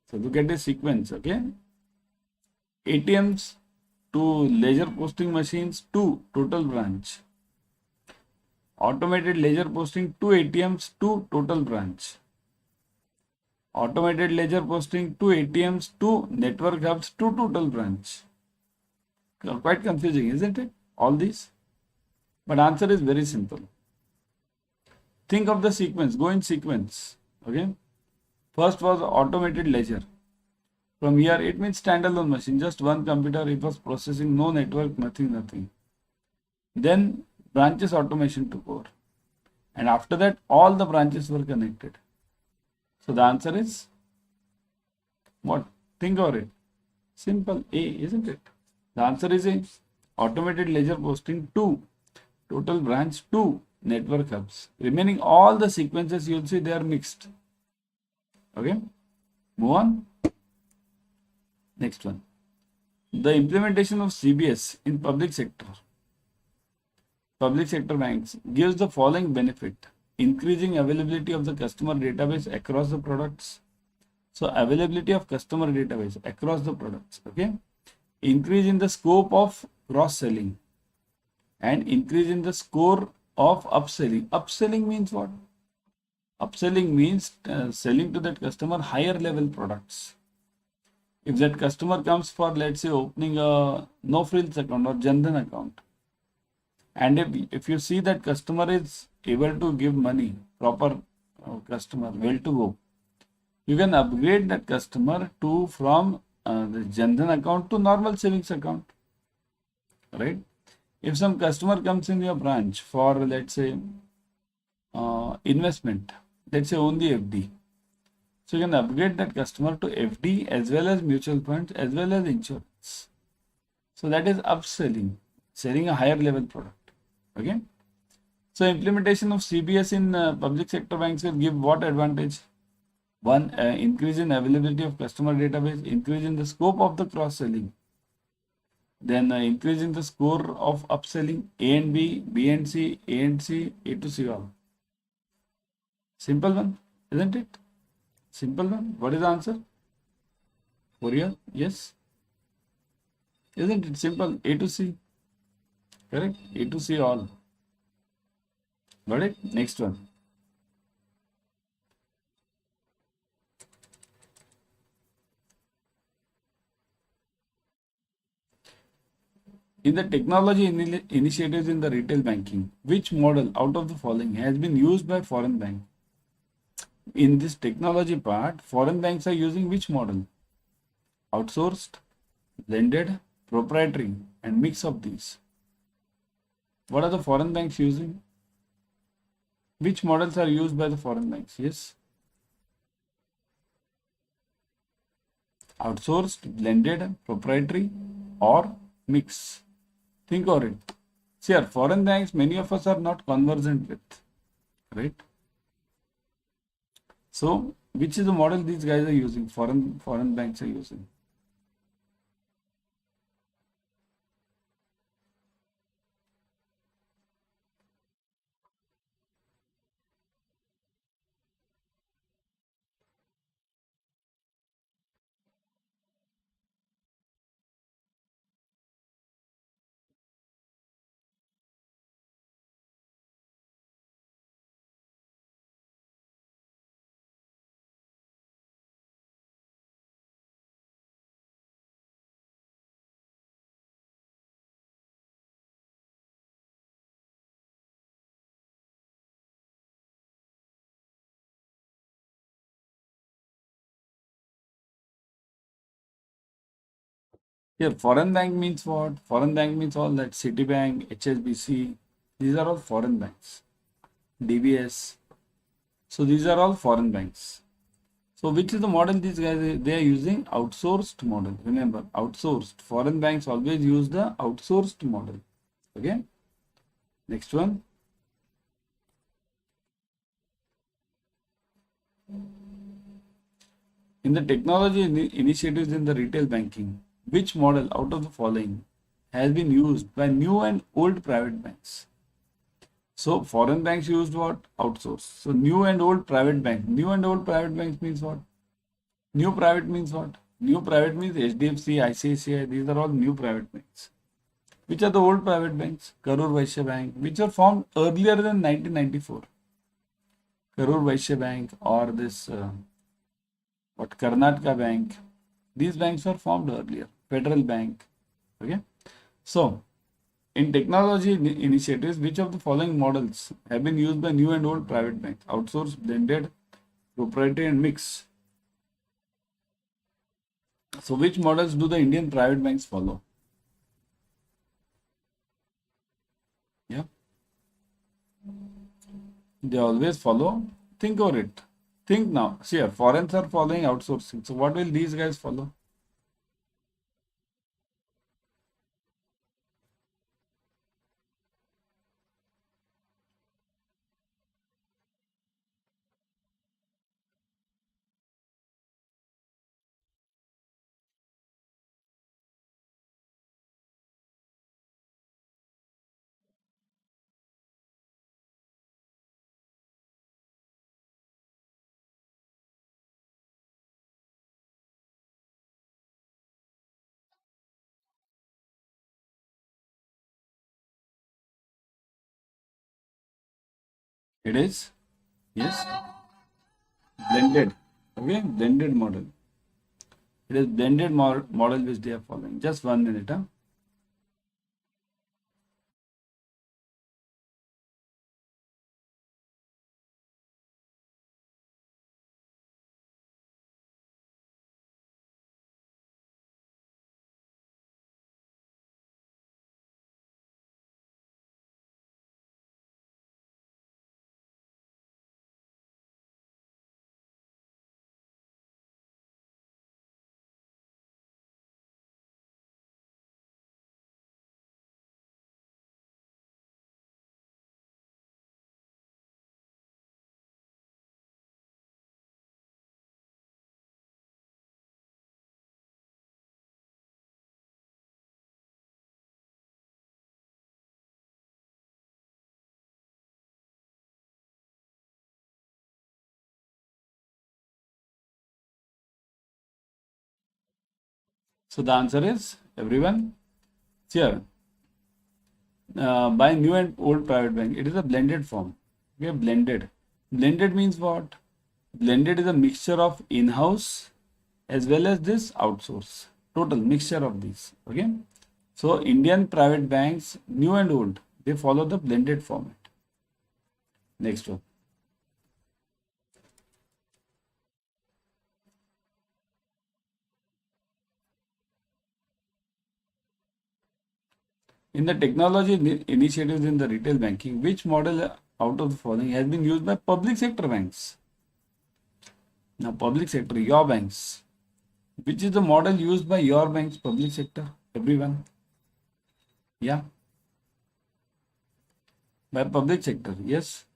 So look at the sequence. Okay. ATMs to ledger posting machines to total branch. Automated ledger posting to ATMs to total branch. Automated ledger posting to ATMs to network hubs to total branch. Quite confusing, isn't it? All these. But answer is very simple. Think of the sequence. Go in sequence. Okay. First was automated ledger. From here, it means standalone machine, just one computer, it was processing, no network, nothing. Then branches automation took over. And after that, all the branches were connected. So the answer is what? Think about it. Simple A, isn't it? The answer is A. Automated ledger posting to total branch to network hubs. Remaining all the sequences, you'll see they are mixed. Okay. Move on. Next one. The implementation of CBS in public sector banks gives the following benefit: increasing availability of the customer database across the products. So availability of customer database across the products. Okay. Increase in the scope of cross-selling and increase in the score of upselling. Upselling means what? Upselling means selling to that customer higher level products. If that customer comes for, let's say, opening a No-Frills account or Jan account, and if you see that customer is able to give money, proper customer, well to go, you can upgrade that customer to from the Jan account to normal savings account, right? If some customer comes in your branch for, let's say, investment, let's say only FD, so you can upgrade that customer to FD as well as mutual funds as well as insurance. So that is upselling, selling a higher level product. Okay. So implementation of CBS in public sector banks will give what advantage? One, increase in availability of customer database, increase in the scope of the cross selling. Then increase in the score of upselling, A and B, B and C, A and C, A to C all. Simple one, isn't it? Simple one. What is the answer? Fourier? Yes. Isn't it simple? A to C. Correct? A to C all. Got it? Next one. In the technology initiatives in the retail banking, which model out of the following has been used by foreign banks? In this technology part, foreign banks are using which model? Outsourced, blended, proprietary, and mix of these. What are the foreign banks using? Which models are used by the foreign banks? Yes. Outsourced, blended, proprietary, or mix. Think of it. See, our foreign banks, many of us are not conversant with, right? So, which is the model these guys are using? Foreign banks are using. Here, foreign bank means what? Foreign bank means all that Citibank, HSBC. These are all foreign banks. DBS. So these are all foreign banks. So which is the model these guys they are using? Outsourced model. Remember, outsourced. Foreign banks always use the outsourced model. Okay. Next one. In the technology initiatives in the retail banking, which model out of the following has been used by new and old private banks? So foreign banks used what? Outsourced. So new and old private bank. New and old private banks means what? New private means what? New private means HDFC, ICICI. These are all new private banks. Which are the old private banks? Karur Vaishya Bank, which were formed earlier than 1994. Karur Vaishya Bank or this what Karnataka Bank. These banks were formed earlier. Federal Bank. Okay. So in technology initiatives, which of the following models have been used by new and old private banks? Outsourced, blended, proprietary, and mix. So which models do the Indian private banks follow? Yeah. They always follow. Think over it. Think now. See here, foreigners are following outsourcing. So what will these guys follow? It is, yes. Blended. Okay, blended model. It is blended model which they are following. Just 1 minute. Huh? So the answer is, everyone, here, by new and old private bank, it is a blended form. Okay, blended. Blended means what? Blended is a mixture of in-house as well as this outsource. Total mixture of these. Okay. So Indian private banks, new and old, they follow the blended format. Next one. In the technology initiatives in the retail banking, which model out of the following has been used by public sector banks? Now, public sector, your banks. Which is the model used by your banks, public sector? Everyone? Yeah. By public sector, yes.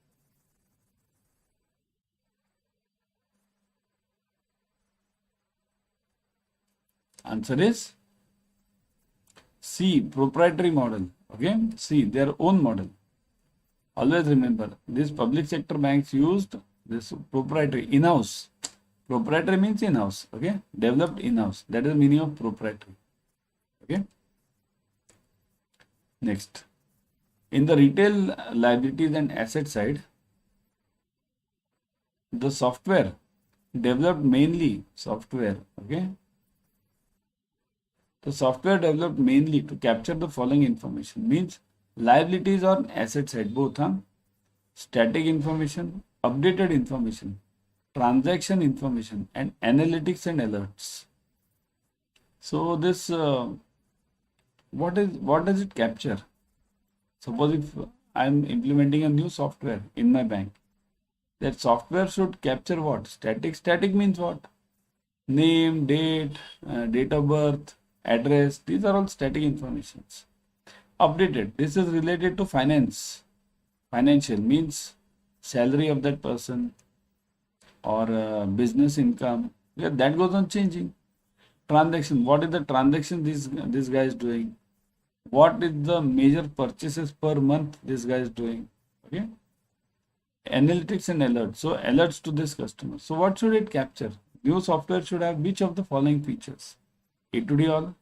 Answer is C, proprietary model. Okay, C, their own model. Always remember, these public sector banks used this proprietary in-house. Proprietary means in-house. Okay, developed in-house. That is the meaning of proprietary. Okay. Next, in the retail liabilities and asset side, the software developed mainly software. Okay. The software developed mainly to capture the following information, means liabilities on asset side, both, huh? Static information, updated information, transaction information, and analytics and alerts. So this, what does it capture? Suppose if I'm implementing a new software in my bank, that software should capture what? Static. Static means what? Name, date, date of birth, address. These are all static informations. Updated, this is related to finance. Financial means salary of that person or business income. Yeah, that goes on changing. Transaction, what is the transaction this guy is doing? What is the major purchases per month this guy is doing? Okay. Analytics and alerts. So alerts to this customer. So what should it capture? New software should have which of the following features? A to D all,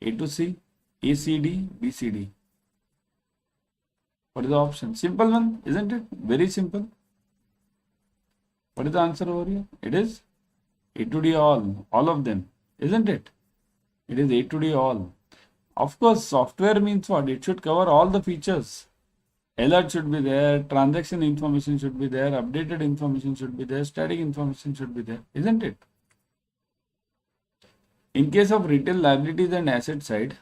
A to C, ACD, BCD. What is the option? Simple one, isn't it? Very simple. What is the answer over here? It is A to D all of them, isn't it? It is A to D all. Of course, software means what? It should cover all the features. Alert should be there, transaction information should be there, updated information should be there, static information should be there, isn't it? In case of retail liabilities and asset side,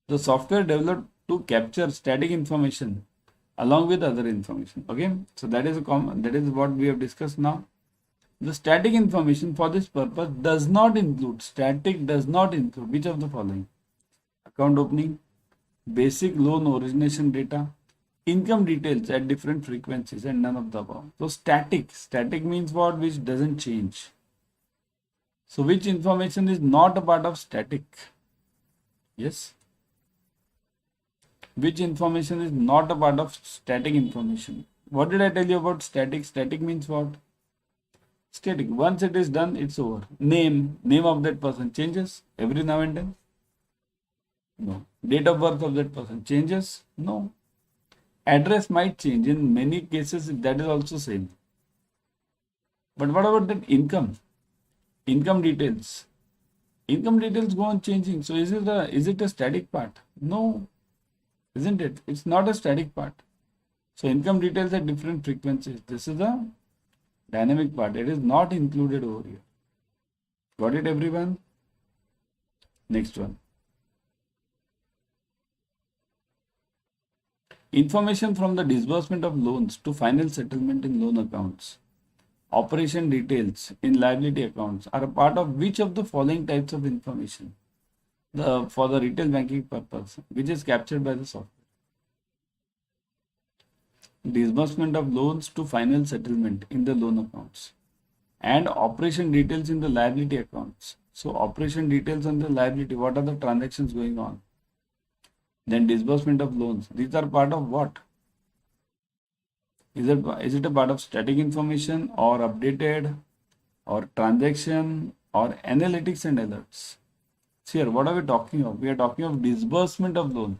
the software developed to capture static information along with other information. Okay, so that is what we have discussed now. The static information for this purpose does not include which of the following? Account opening, basic loan origination data, income details at different frequencies, and none of the above. So static means what? Which doesn't change. So which information is not a part of static? Yes. Which information is not a part of static information? What did I tell you about static? Static means what? Static. Once it is done, it's over. Name of that person changes every now and then? No. Date of birth of that person changes? No. Address might change. In many cases, that is also same. But what about that income? Income details. Income details go on changing. So is it a static part? No, isn't it? It's not a static part. So income details at different frequencies. This is a dynamic part. It is not included over here. Got it, everyone? Next one. Information from the disbursement of loans to final settlement in loan accounts. Operation details in liability accounts are a part of which of the following types of information for the retail banking purpose, which is captured by the software. Disbursement of loans to final settlement in the loan accounts and operation details in the liability accounts. So operation details on the liability, what are the transactions going on? Then disbursement of loans. These are part of what? Is it a part of static information or updated or transaction or analytics and alerts? So here, what are we talking of? We are talking of disbursement of loan.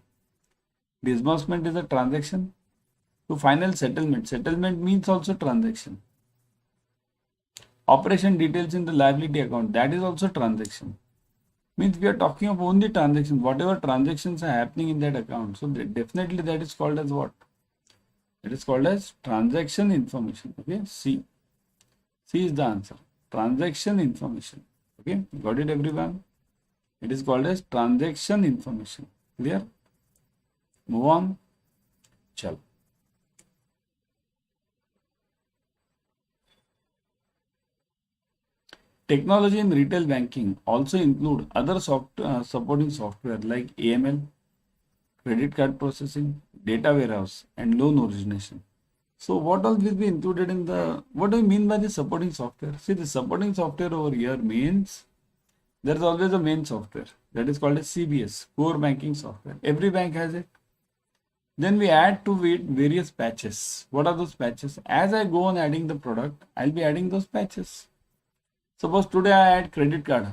Disbursement is a transaction to final settlement. Settlement means also transaction. Operation details in the liability account, that is also transaction. Means we are talking of only transactions, whatever transactions are happening in that account. So definitely that is called as what? It is called as transaction information. Okay, C is the answer. Transaction information. Okay, got it, everyone? It is called as transaction information. Clear? Move on. Chalo. Technology in retail banking also include other supporting software like AML, credit card processing, data warehouse, and loan origination. So what all will be included in what do you mean by the supporting software? See, the supporting software over here means there is always a main software that is called as CBS, core banking software. Every bank has it. Then we add to it various patches. What are those patches? As I go on adding the product, I'll be adding those patches. Suppose today I add credit card.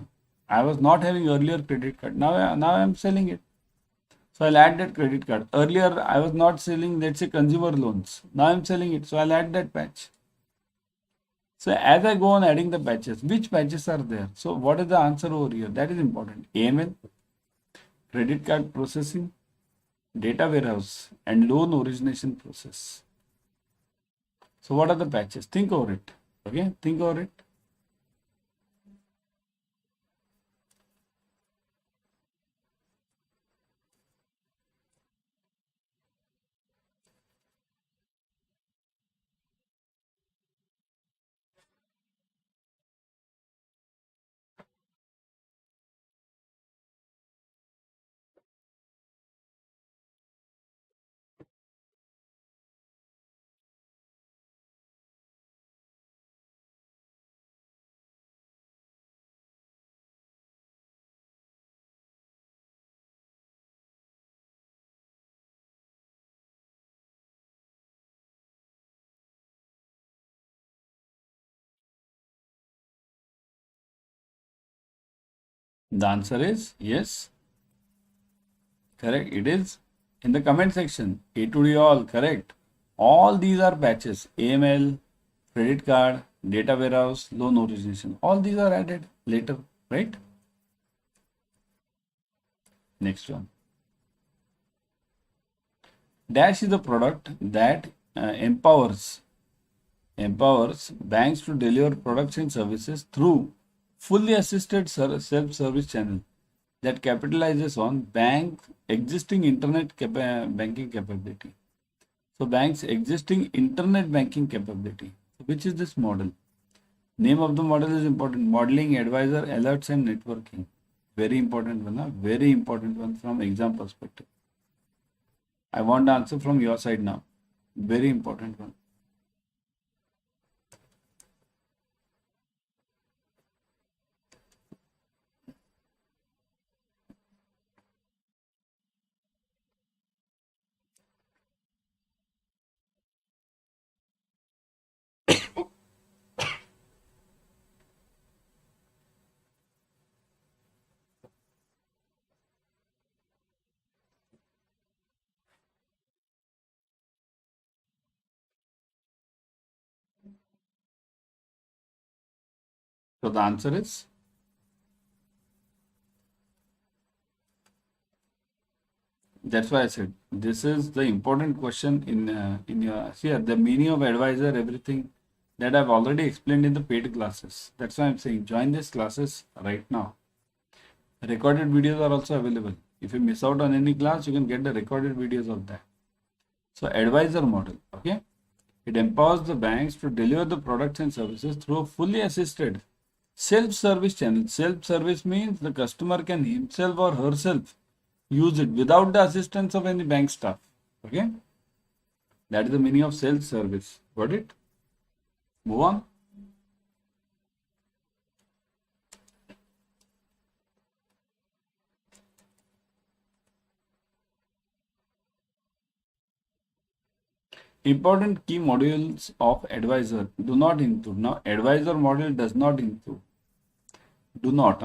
I was not having earlier credit card. Now I am selling it. So I'll add that credit card. Earlier I was not selling, let's say, consumer loans. Now I'm selling it. So I'll add that patch. So as I go on adding the patches, which patches are there? So what is the answer over here? That is important. AML, credit card processing, data warehouse, and loan origination process. So what are the patches? Think over it. Okay, think over it. The answer is yes. Correct. It is in the comment section. A to D all. Correct. All these are patches. AML, credit card, data warehouse, loan origination. All these are added later. Right? Next one. Dash is a product that empowers banks to deliver products and services through fully assisted self-service channel that capitalizes on bank existing internet banking capability. So bank's existing internet banking capability. Which is this model? Name of the model is important. Modeling, advisor, alerts, and networking. Very important one. Very important one from exam perspective. I want the answer from your side now. Very important one. So the answer is, that's why I said this is the important question in your here. The meaning of advisor, everything that I've already explained in the paid classes. That's why I'm saying join these classes right now. Recorded videos are also available. If you miss out on any class, you can get the recorded videos of that. So advisor model, okay? It empowers the banks to deliver the products and services through a fully assisted self-service channel. Self-service means the customer can himself or herself use it without the assistance of any bank staff. Okay? That is the meaning of self-service. Got it? Move on. Important key modules of advisor do not include. Now, advisor module does not include. Do not,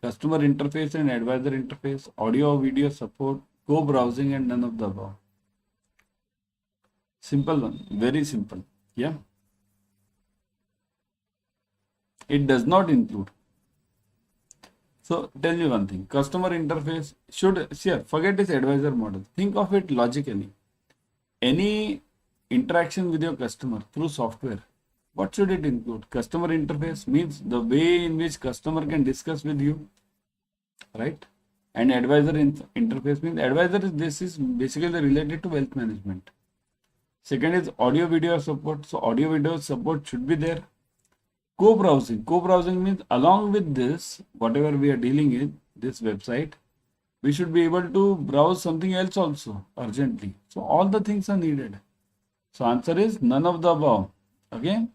customer interface and advisor interface, audio video support, co-browsing, and none of the above. Simple one, very simple. Yeah. It does not include. So tell me one thing, customer interface should, forget this advisor model. Think of it logically. Any interaction with your customer through software, what should it include? Customer interface means the way in which customer can discuss with you, right? And advisor interface means advisor this is basically related to wealth management. Second is audio video support. So audio video support should be there. Co-browsing means along with this, whatever we are dealing in this website, we should be able to browse something else also urgently. So all the things are needed. So answer is none of the above. Okay,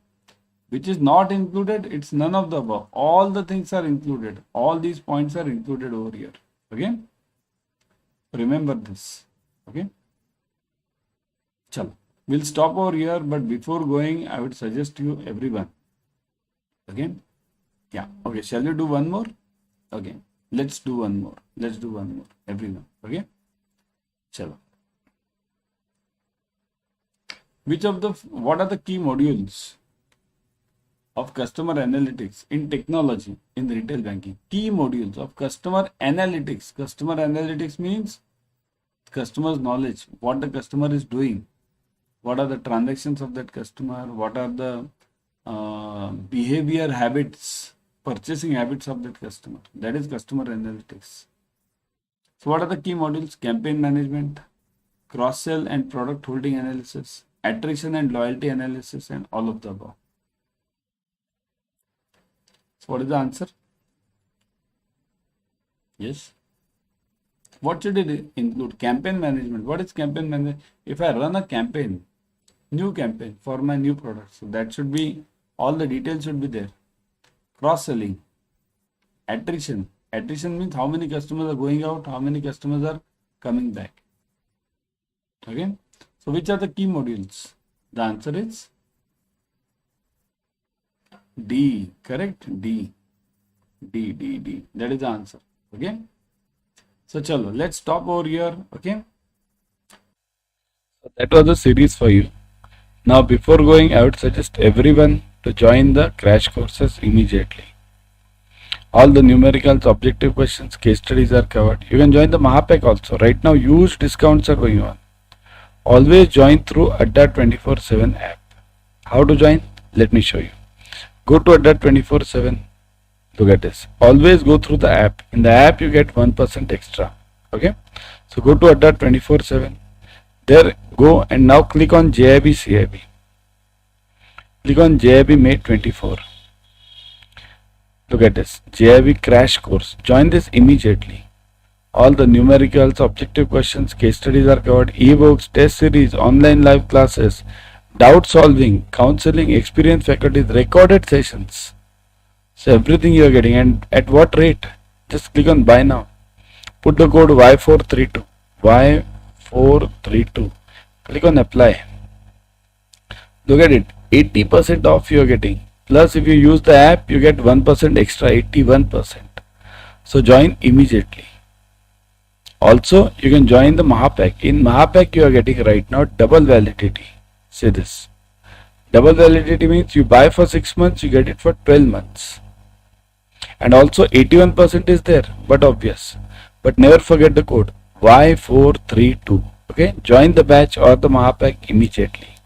which is not included, it's none of the above. All the things are included. All these points are included over here. Okay, remember this. Okay, chalo, we'll stop over here, but before going I would suggest you everyone, okay, yeah, okay, shall we do one more? Okay, let's do one more, everyone. Okay, chalo. What are the key modules of customer analytics in technology in retail banking? Key modules of customer analytics. Customer analytics means customer's knowledge, what the customer is doing, what are the transactions of that customer, what are the behavior habits, purchasing habits of that customer. That is customer analytics. So what are the key modules? Campaign management, cross-sell and product holding analysis, attrition and loyalty analysis, and all of the above. So what is the answer? Yes. What should it include? Campaign management. What is campaign management? If I run a campaign, new campaign for my new product, so that should be, all the details should be there. Cross-selling, attrition. Attrition means how many customers are going out, how many customers are coming back. Okay. So which are the key modules? The answer is D. Correct? D. That is the answer. Okay. So chalo, let's stop over here. Okay. So that was the series for you. Now before going, I would suggest everyone to join the crash courses immediately. All the numericals, objective questions, case studies are covered. You can join the Mahapacks also. Right now huge discounts are going on. Always join through Adda 24/7 app. How to join? Let me show you. Go to Adda 24/7. Look at this. Always go through the app. In the app you get 1% extra. Okay. So go to Adda 24/7. There go and now click on JAIIB CIB. Click on JAIIB May 24. Look at this. JAIIB crash course. Join this immediately. All the numericals, objective questions, case studies are covered. Ebooks, test series, online live classes, doubt solving, counseling, experienced faculty, recorded sessions. So everything you are getting, and at what rate? Just click on buy now. Put the code Y432. Y432. Click on apply. Look at it. 80% off you are getting. Plus if you use the app, you get 1% extra, 81%. So join immediately. Also, you can join the Mahapacks. In Mahapacks, you are getting right now double validity. Say this. Double validity means you buy for 6 months, you get it for 12 months. And also 81% is there, but obvious. But never forget the code Y432. Okay, join the batch or the Mahapack immediately.